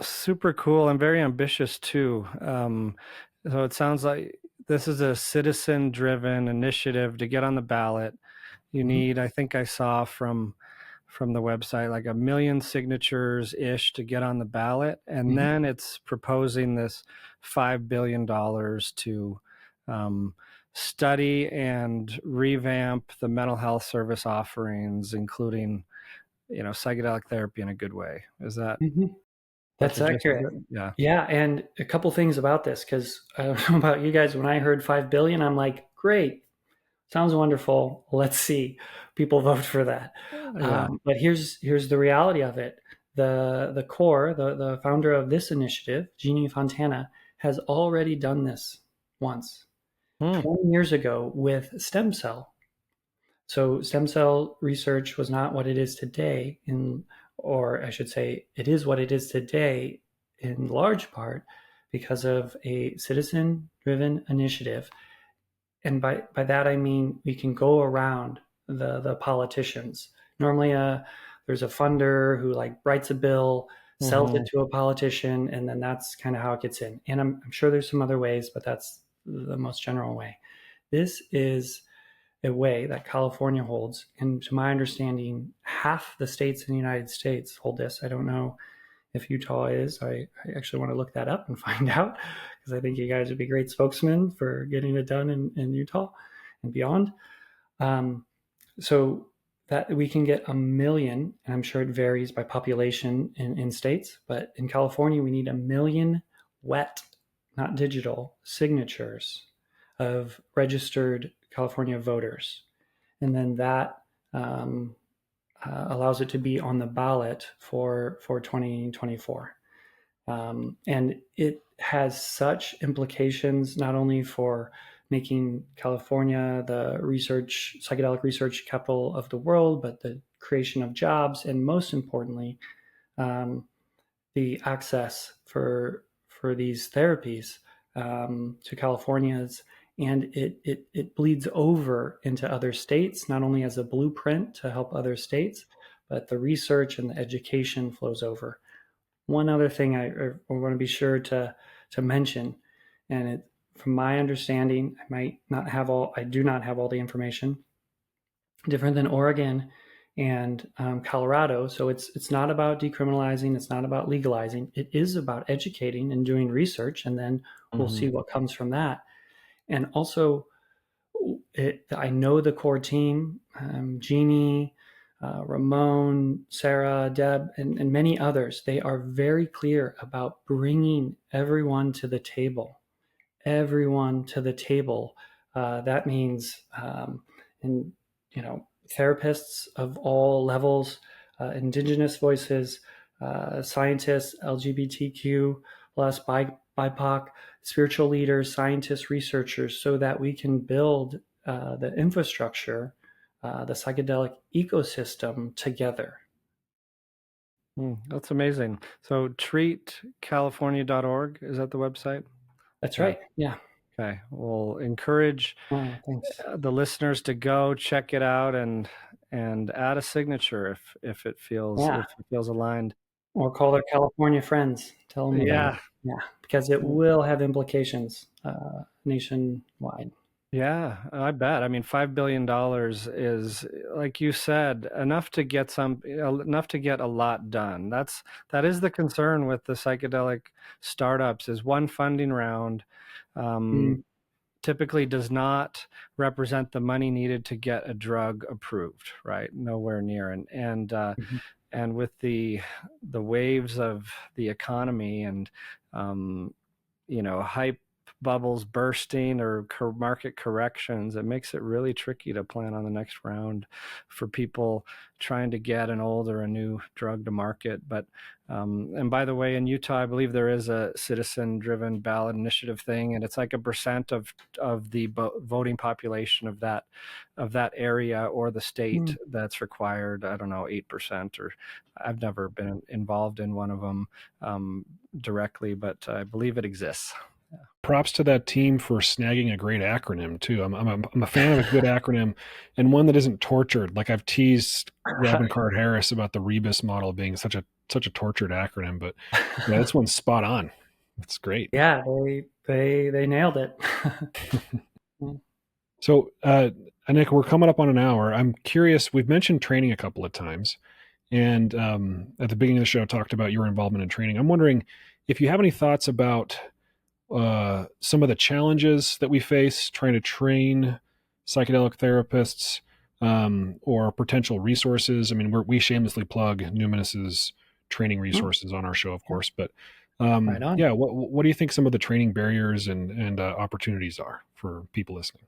super cool and very ambitious too. So it sounds like this is a citizen-driven initiative to get on the ballot. You need, I think I saw from the website, like 1 million signatures ish to get on the ballot. And then it's proposing this $5 billion to study and revamp the mental health service offerings, including, psychedelic therapy in a good way. Is that? That's accurate. Yeah. And a couple things about this, because I don't know about you guys, when I heard 5 billion, I'm like, great. Sounds wonderful. Let's see. People vote for that. But here's the reality of it. The core, the founder of this initiative, Jeannie Fontana, has already done this once, 20 years ago with stem cell. So stem cell research was not what it is today, or I should say, it is what it is today in large part because of a citizen-driven initiative. And by that, I mean, we can go around the politicians. Normally, there's a funder who writes a bill, sells it to a politician, and then that's kind of how it gets in. And I'm sure there's some other ways, but that's the most general way. This is a way that California holds. And to my understanding, half the states in the United States hold this. I don't know if Utah is. I actually want to look that up and find out, because I think you guys would be great spokesmen for getting it done in Utah and beyond. So that we can get 1 million, and I'm sure it varies by population in states, but in California, we need 1 million wet, not digital, signatures of registered California voters. And then that allows it to be on the ballot for 2024. And it has such implications, not only for making California the psychedelic research capital of the world, but the creation of jobs, and most importantly, the access for these therapies to Californians. And it bleeds over into other states, not only as a blueprint to help other states, but the research and the education flows over. One other thing I want to be sure to mention, and from my understanding, I do not have all the information, different than Oregon and Colorado. So it's not about decriminalizing, it's not about legalizing. It is about educating and doing research, and then we'll see what comes from that. And also, I know the core team, Jeannie, Ramon, Sarah, Deb, and many others. They are very clear about bringing everyone to the table. Everyone to the table. That means, therapists of all levels, indigenous voices, scientists, LGBTQ plus, BIPOC, spiritual leaders, scientists, researchers, so that we can build the infrastructure, the psychedelic ecosystem together. That's amazing. So treatcalifornia.org, is that the website? That's right. Yeah. Okay. We'll encourage Thanks. the listeners to go check it out and add a signature if it feels aligned. Or call their California friends. Tell them about it. Yeah, because it will have implications nationwide. Yeah, I bet. I mean, $5 billion is, like you said, enough to get a lot done. That is the concern with the psychedelic startups, is one funding round typically does not represent the money needed to get a drug approved, right? Nowhere near. And with the waves of the economy and hype bubbles bursting or market corrections, it makes it really tricky to plan on the next round for people trying to get an old or a new drug to market. But and by the way, in Utah, I believe there is a citizen-driven ballot initiative thing, and it's like 1% of the voting population of that area or the state that's required. I don't know, 8%, or I've never been involved in one of them directly, but I believe it exists. Props to that team for snagging a great acronym too. I'm a fan of a good acronym, and one that isn't tortured. Like, I've teased Robin Card Harris about the Rebus model being such a tortured acronym, but yeah, this one's spot on. It's great. Yeah, they nailed it. So, Nick, we're coming up on an hour. I'm curious. We've mentioned training a couple of times, and at the beginning of the show, talked about your involvement in training. I'm wondering if you have any thoughts about some of the challenges that we face trying to train psychedelic therapists, or potential resources. I mean, we shamelessly plug Numinus's training resources on our show, of course, but Right on. yeah, what do you think some of the training barriers and opportunities are for people listening?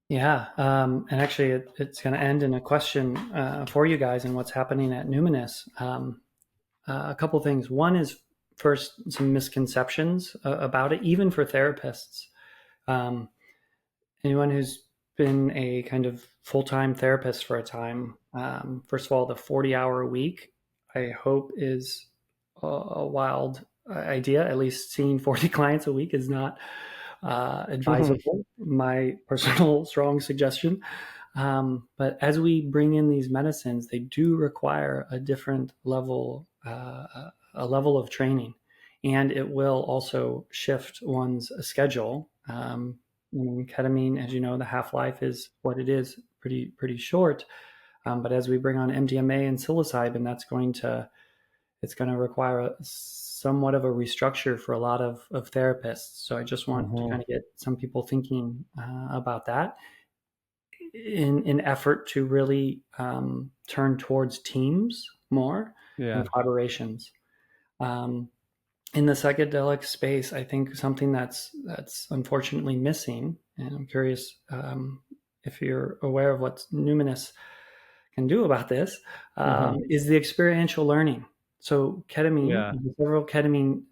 Yeah, and actually, it's going to end in a question for you guys and what's happening at Numinus. A couple things. One is, first, some misconceptions about it, even for therapists. Anyone who's been a kind of full-time therapist for a time, first of all, the 40-hour week, I hope, is a wild idea. At least seeing 40 clients a week is not advisable. My personal strong suggestion. But as we bring in these medicines, they do require a different level, a level of training, and it will also shift one's schedule. Ketamine, as you know, the half-life is what it is, pretty short. But as we bring on MDMA and psilocybin, it's going to require somewhat of a restructure for a lot of therapists. So I just want to kind of get some people thinking about that in effort to really turn towards teams more and collaborations. In the psychedelic space, I think something that's unfortunately missing, and I'm curious if you're aware of what Numinus can do about this, is the experiential learning. So ketamine, several ketamine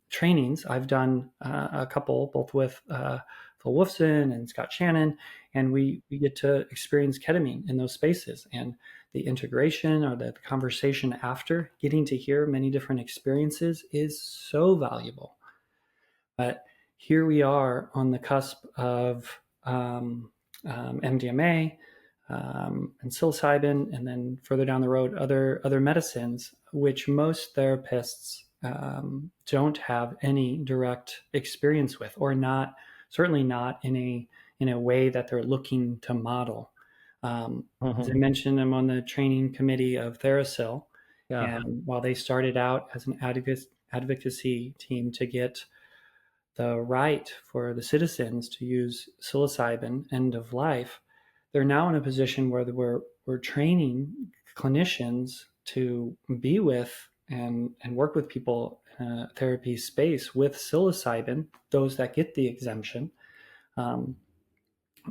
trainings. I've done a couple, both with Phil Wolfson and Scott Shannon, and we get to experience ketamine in those spaces. And the integration or the conversation after, getting to hear many different experiences, is so valuable. But here we are on the cusp of MDMA and psilocybin, and then further down the road, other medicines, which most therapists don't have any direct experience with, or certainly not in a way that they're looking to model. As I mentioned, I'm on the training committee of TheraSil, and while they started out as an advocacy team to get the right for the citizens to use psilocybin end of life, they're now in a position where we're training clinicians to be with and work with people in a therapy space with psilocybin, those that get the exemption.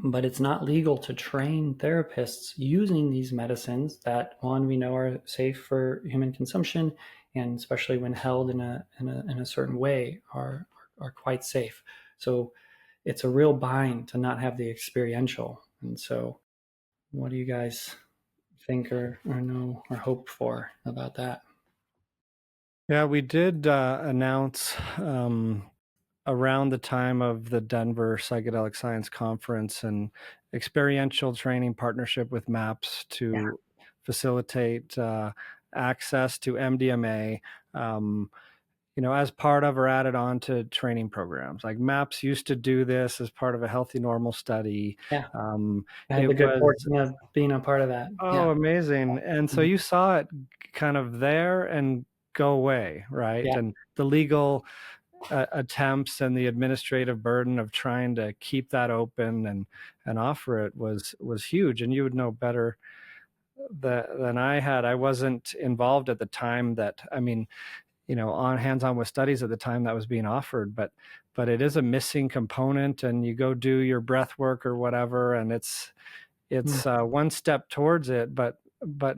But it's not legal to train therapists using these medicines that, one, we know are safe for human consumption, and especially when held in a certain way, are quite safe. So it's a real bind to not have the experiential. And so what do you guys think or know or hope for about that? Yeah, we did announce around the time of the Denver Psychedelic Science Conference an experiential training partnership with MAPS to facilitate access to MDMA, as part of or added on to training programs. Like MAPS used to do this as part of a Healthy Normal study. I had the good fortune of being a part of that. Amazing. And so you saw it kind of there and go away, right? Yeah. And the legal attempts and the administrative burden of trying to keep that open and offer it was huge. And you would know better than I had. I wasn't involved at the time on hands-on with studies at the time that was being offered, but it is a missing component, and you go do your breath work or whatever, and it's one step towards it, but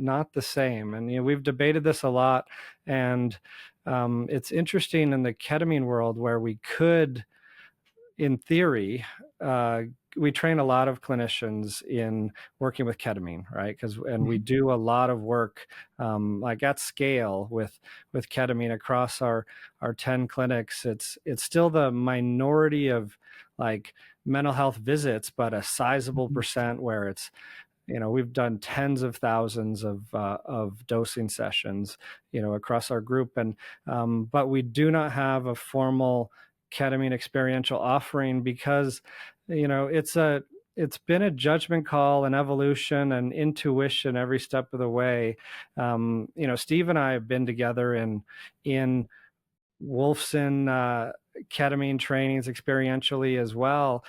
not the same. And we've debated this a lot, and it's interesting in the ketamine world where we could, in theory, we train a lot of clinicians in working with ketamine, right? And we do a lot of work like at scale with ketamine across our 10 clinics. It's still the minority of like mental health visits, but a sizable percent where it's, we've done tens of thousands of dosing sessions, across our group. And but we do not have a formal ketamine experiential offering because, it's been a judgment call and evolution and intuition every step of the way. Steve and I have been together in Wolfson ketamine trainings experientially as well.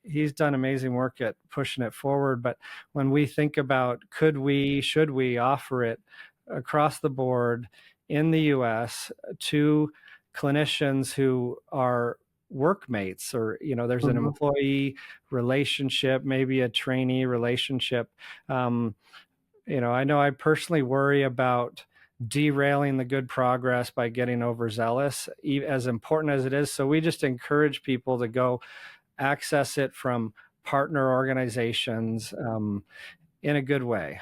He's done amazing work at pushing it forward. But when we think about should we offer it across the board in the US to clinicians who are workmates, or there's an employee relationship, maybe a trainee relationship. I know I personally worry about derailing the good progress by getting overzealous, as important as it is. So we just encourage people to go access it from partner organizations in a good way,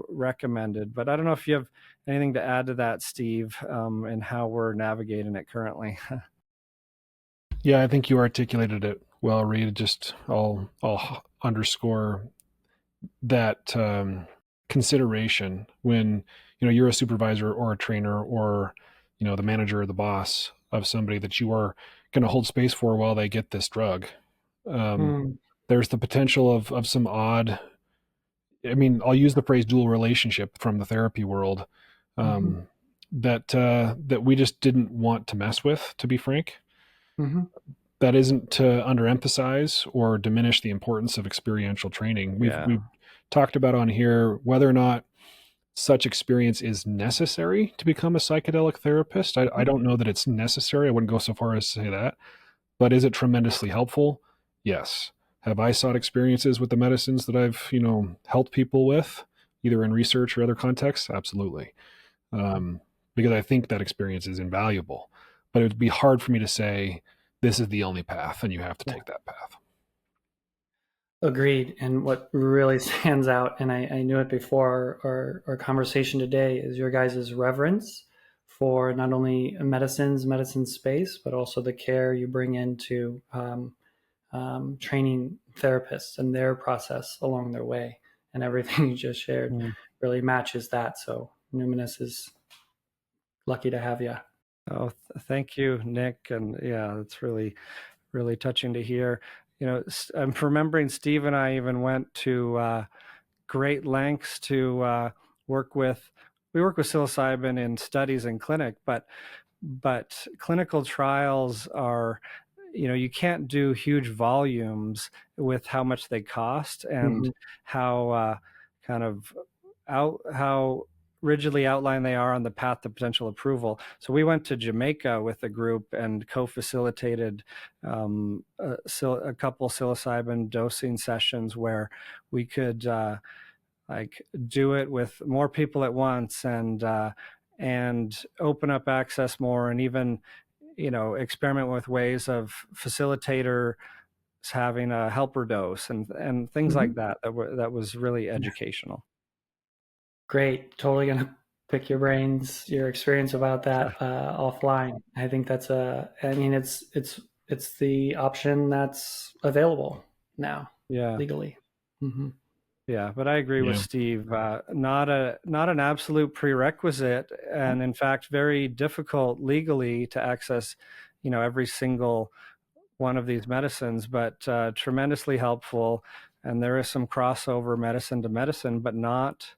recommended. But I don't know if you have anything to add to that, Steve, and how we're navigating it currently. Yeah, I think you articulated it well, Reid. Just I'll underscore that consideration when you're a supervisor or a trainer or the manager or the boss of somebody that you are going to hold space for while they get this drug. There's the potential of some odd, I'll use the phrase dual relationship from the therapy world, that we just didn't want to mess with, to be frank. That isn't to underemphasize or diminish the importance of experiential training. We've talked about on here whether or not such experience is necessary to become a psychedelic therapist. I don't know that it's necessary. I wouldn't go so far as to say that. But is it tremendously helpful? Yes. Have I sought experiences with the medicines that I've, helped people with, either in research or other contexts? Absolutely. Because I think that experience is invaluable. But it would be hard for me to say, this is the only path and you have to take that path. Agreed. And what really stands out, and I knew it before our conversation today, is your guys' reverence for not only medicine space, but also the care you bring into training therapists and their process along their way. And everything you just shared really matches that. So Numinus is lucky to have you. Oh, thank you, Nick. And yeah, it's really, really touching to hear. I'm remembering Steve and I even went to great lengths to work with psilocybin in studies in clinic, but clinical trials are, you can't do huge volumes with how much they cost and how how rigidly outlined they are on the path to potential approval. So we went to Jamaica with a group and co-facilitated a couple psilocybin dosing sessions where we could do it with more people at once and open up access more, and even experiment with ways of facilitator having a helper dose and things like that that was really educational. Great. Totally gonna pick your brains, your experience about that offline. I think that's it's the option that's available now legally. Mm-hmm. Yeah, but I agree with Steve. Not an absolute prerequisite, and in fact, very difficult legally to access, every single one of these medicines, but tremendously helpful. And there is some crossover medicine to medicine, but not,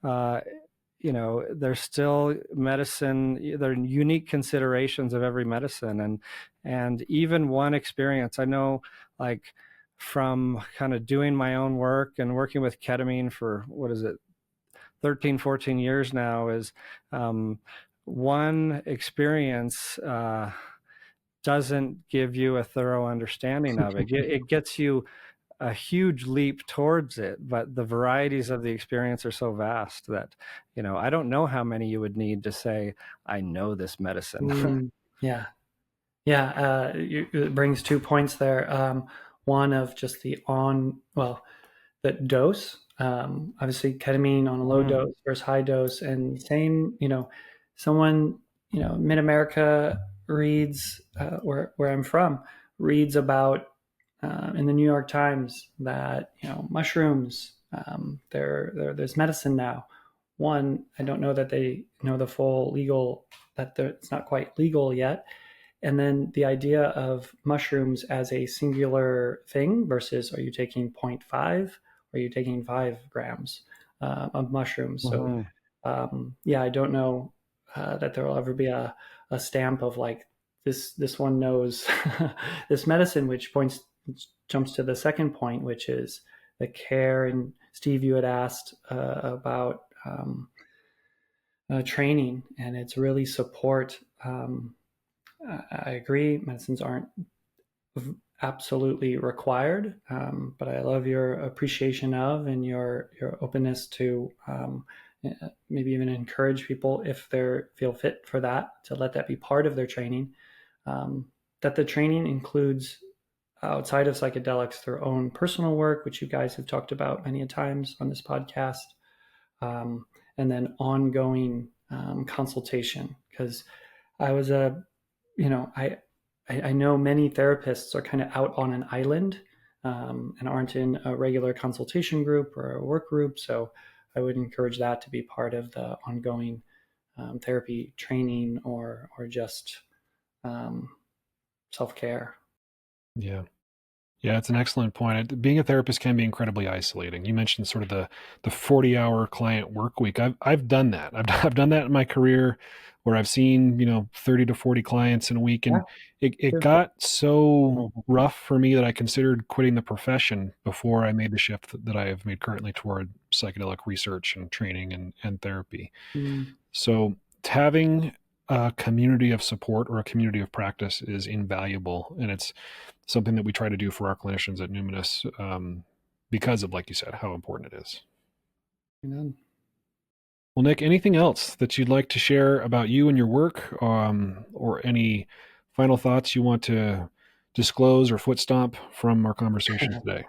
there's still medicine, there are unique considerations of every medicine. And even one experience, I know, like from kind of doing my own work and working with ketamine for, 13, 14 years now, is one experience doesn't give you a thorough understanding of it. It gets you a huge leap towards it, but the varieties of the experience are so vast that, I don't know how many you would need to say, I know this medicine. Yeah. It brings 2 points there. One of just the dose, obviously ketamine on a low dose versus high dose, and same, someone, mid-America reads, where I'm from, reads about in the New York Times that, mushrooms, there's medicine now. One, I don't know that they know the full legal, that it's not quite legal yet. And then the idea of mushrooms as a singular thing versus, are you taking 0.5 or are you taking 5 grams of mushrooms? So, I don't know that there will ever be a stamp of like, this one knows this medicine, which jumps to the second point, which is the care. And Steve, you had asked about training, and it's really support. I agree, medicines aren't absolutely required, but I love your appreciation of and your openness to maybe even encourage people, if they feel fit for that, to let that be part of their training. That the training includes, outside of psychedelics, their own personal work, which you guys have talked about many times on this podcast, and then ongoing consultation. Because I was I know many therapists are kind of out on an island and aren't in a regular consultation group or a work group. So I would encourage that to be part of the ongoing therapy training or just self-care. Yeah. Yeah, it's an excellent point. Being a therapist can be incredibly isolating. You mentioned sort of the 40-hour client work week. I've done that. I've done that in my career, where I've seen 30 to 40 clients in a week, and it got so rough for me that I considered quitting the profession before I made the shift that I have made currently toward psychedelic research and training and therapy. So having a community of support or a community of practice is invaluable, and it's something that we try to do for our clinicians at Numinus because of, like you said, how important it is. Amen. Well, Nick, anything else that you'd like to share about you and your work, or any final thoughts you want to disclose or foot stomp from our conversation today?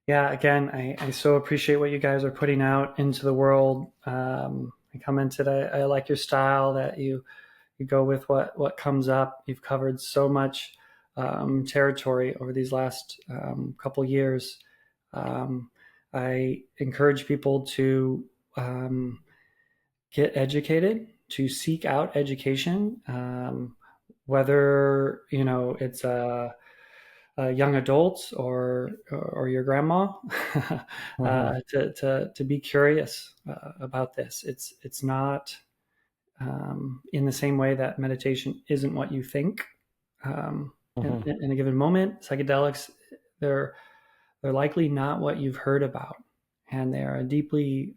Again, I so appreciate what you guys are putting out into the world. I commented, I like your style, that you go with what comes up. You've covered so much territory over these last couple years. I encourage people to get educated, to seek out education, whether it's young adults or your grandma, to be curious about this. It's not in the same way that meditation isn't what you think in a given moment. Psychedelics, they're likely not what you've heard about, and they are a deeply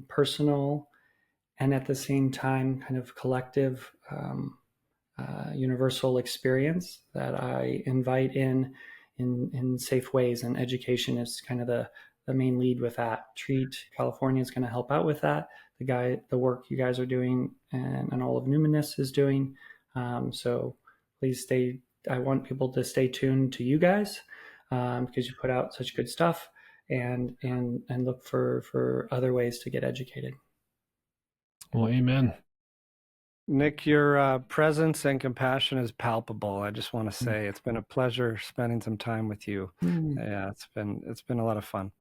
personal and at the same time kind of collective universal experience that I invite in safe ways. And education is kind of the the main lead with that. Treat California is going to help out with that. The work you guys are doing and all of Numinus is doing. So please I want people to stay tuned to you guys because you put out such good stuff, and look for other ways to get educated. Well, amen. Nick, your presence and compassion is palpable. I just want to say it's been a pleasure spending some time with you. Yeah, it's been a lot of fun.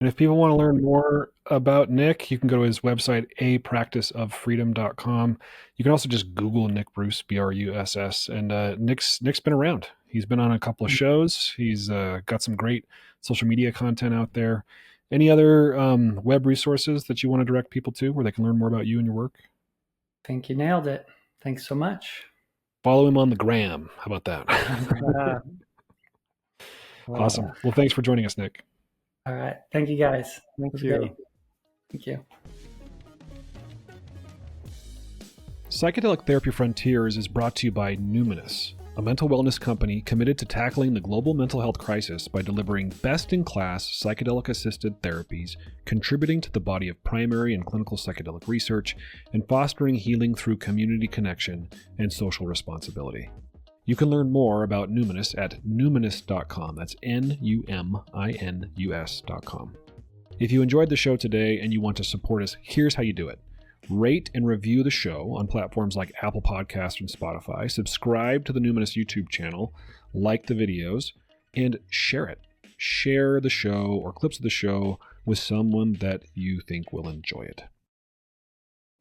And if people want to learn more about Nick, you can go to his website, apracticeoffreedom.com. You can also just Google Nick Bruss, Bruss, and Nick's been around. He's been on a couple of shows. He's got some great social media content out there. Any other web resources that you want to direct people to where they can learn more about you and your work? I think you nailed it. Thanks so much. Follow him on the gram. How about that? Awesome. Well, thanks for joining us, Nick. All right. Thank you, guys. Thank you. Thank you. Psychedelic Therapy Frontiers is brought to you by Numinus, a mental wellness company committed to tackling the global mental health crisis by delivering best-in-class psychedelic-assisted therapies, contributing to the body of primary and clinical psychedelic research, and fostering healing through community connection and social responsibility. You can learn more about Numinus at numinus.com. That's Numinus.com. If you enjoyed the show today and you want to support us, here's how you do it. Rate and review the show on platforms like Apple Podcasts and Spotify. Subscribe to the Numinus YouTube channel, like the videos, and share it. Share the show or clips of the show with someone that you think will enjoy it.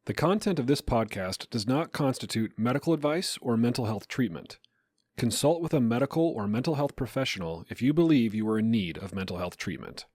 The content of this podcast does not constitute medical advice or mental health treatment. Consult with a medical or mental health professional if you believe you are in need of mental health treatment.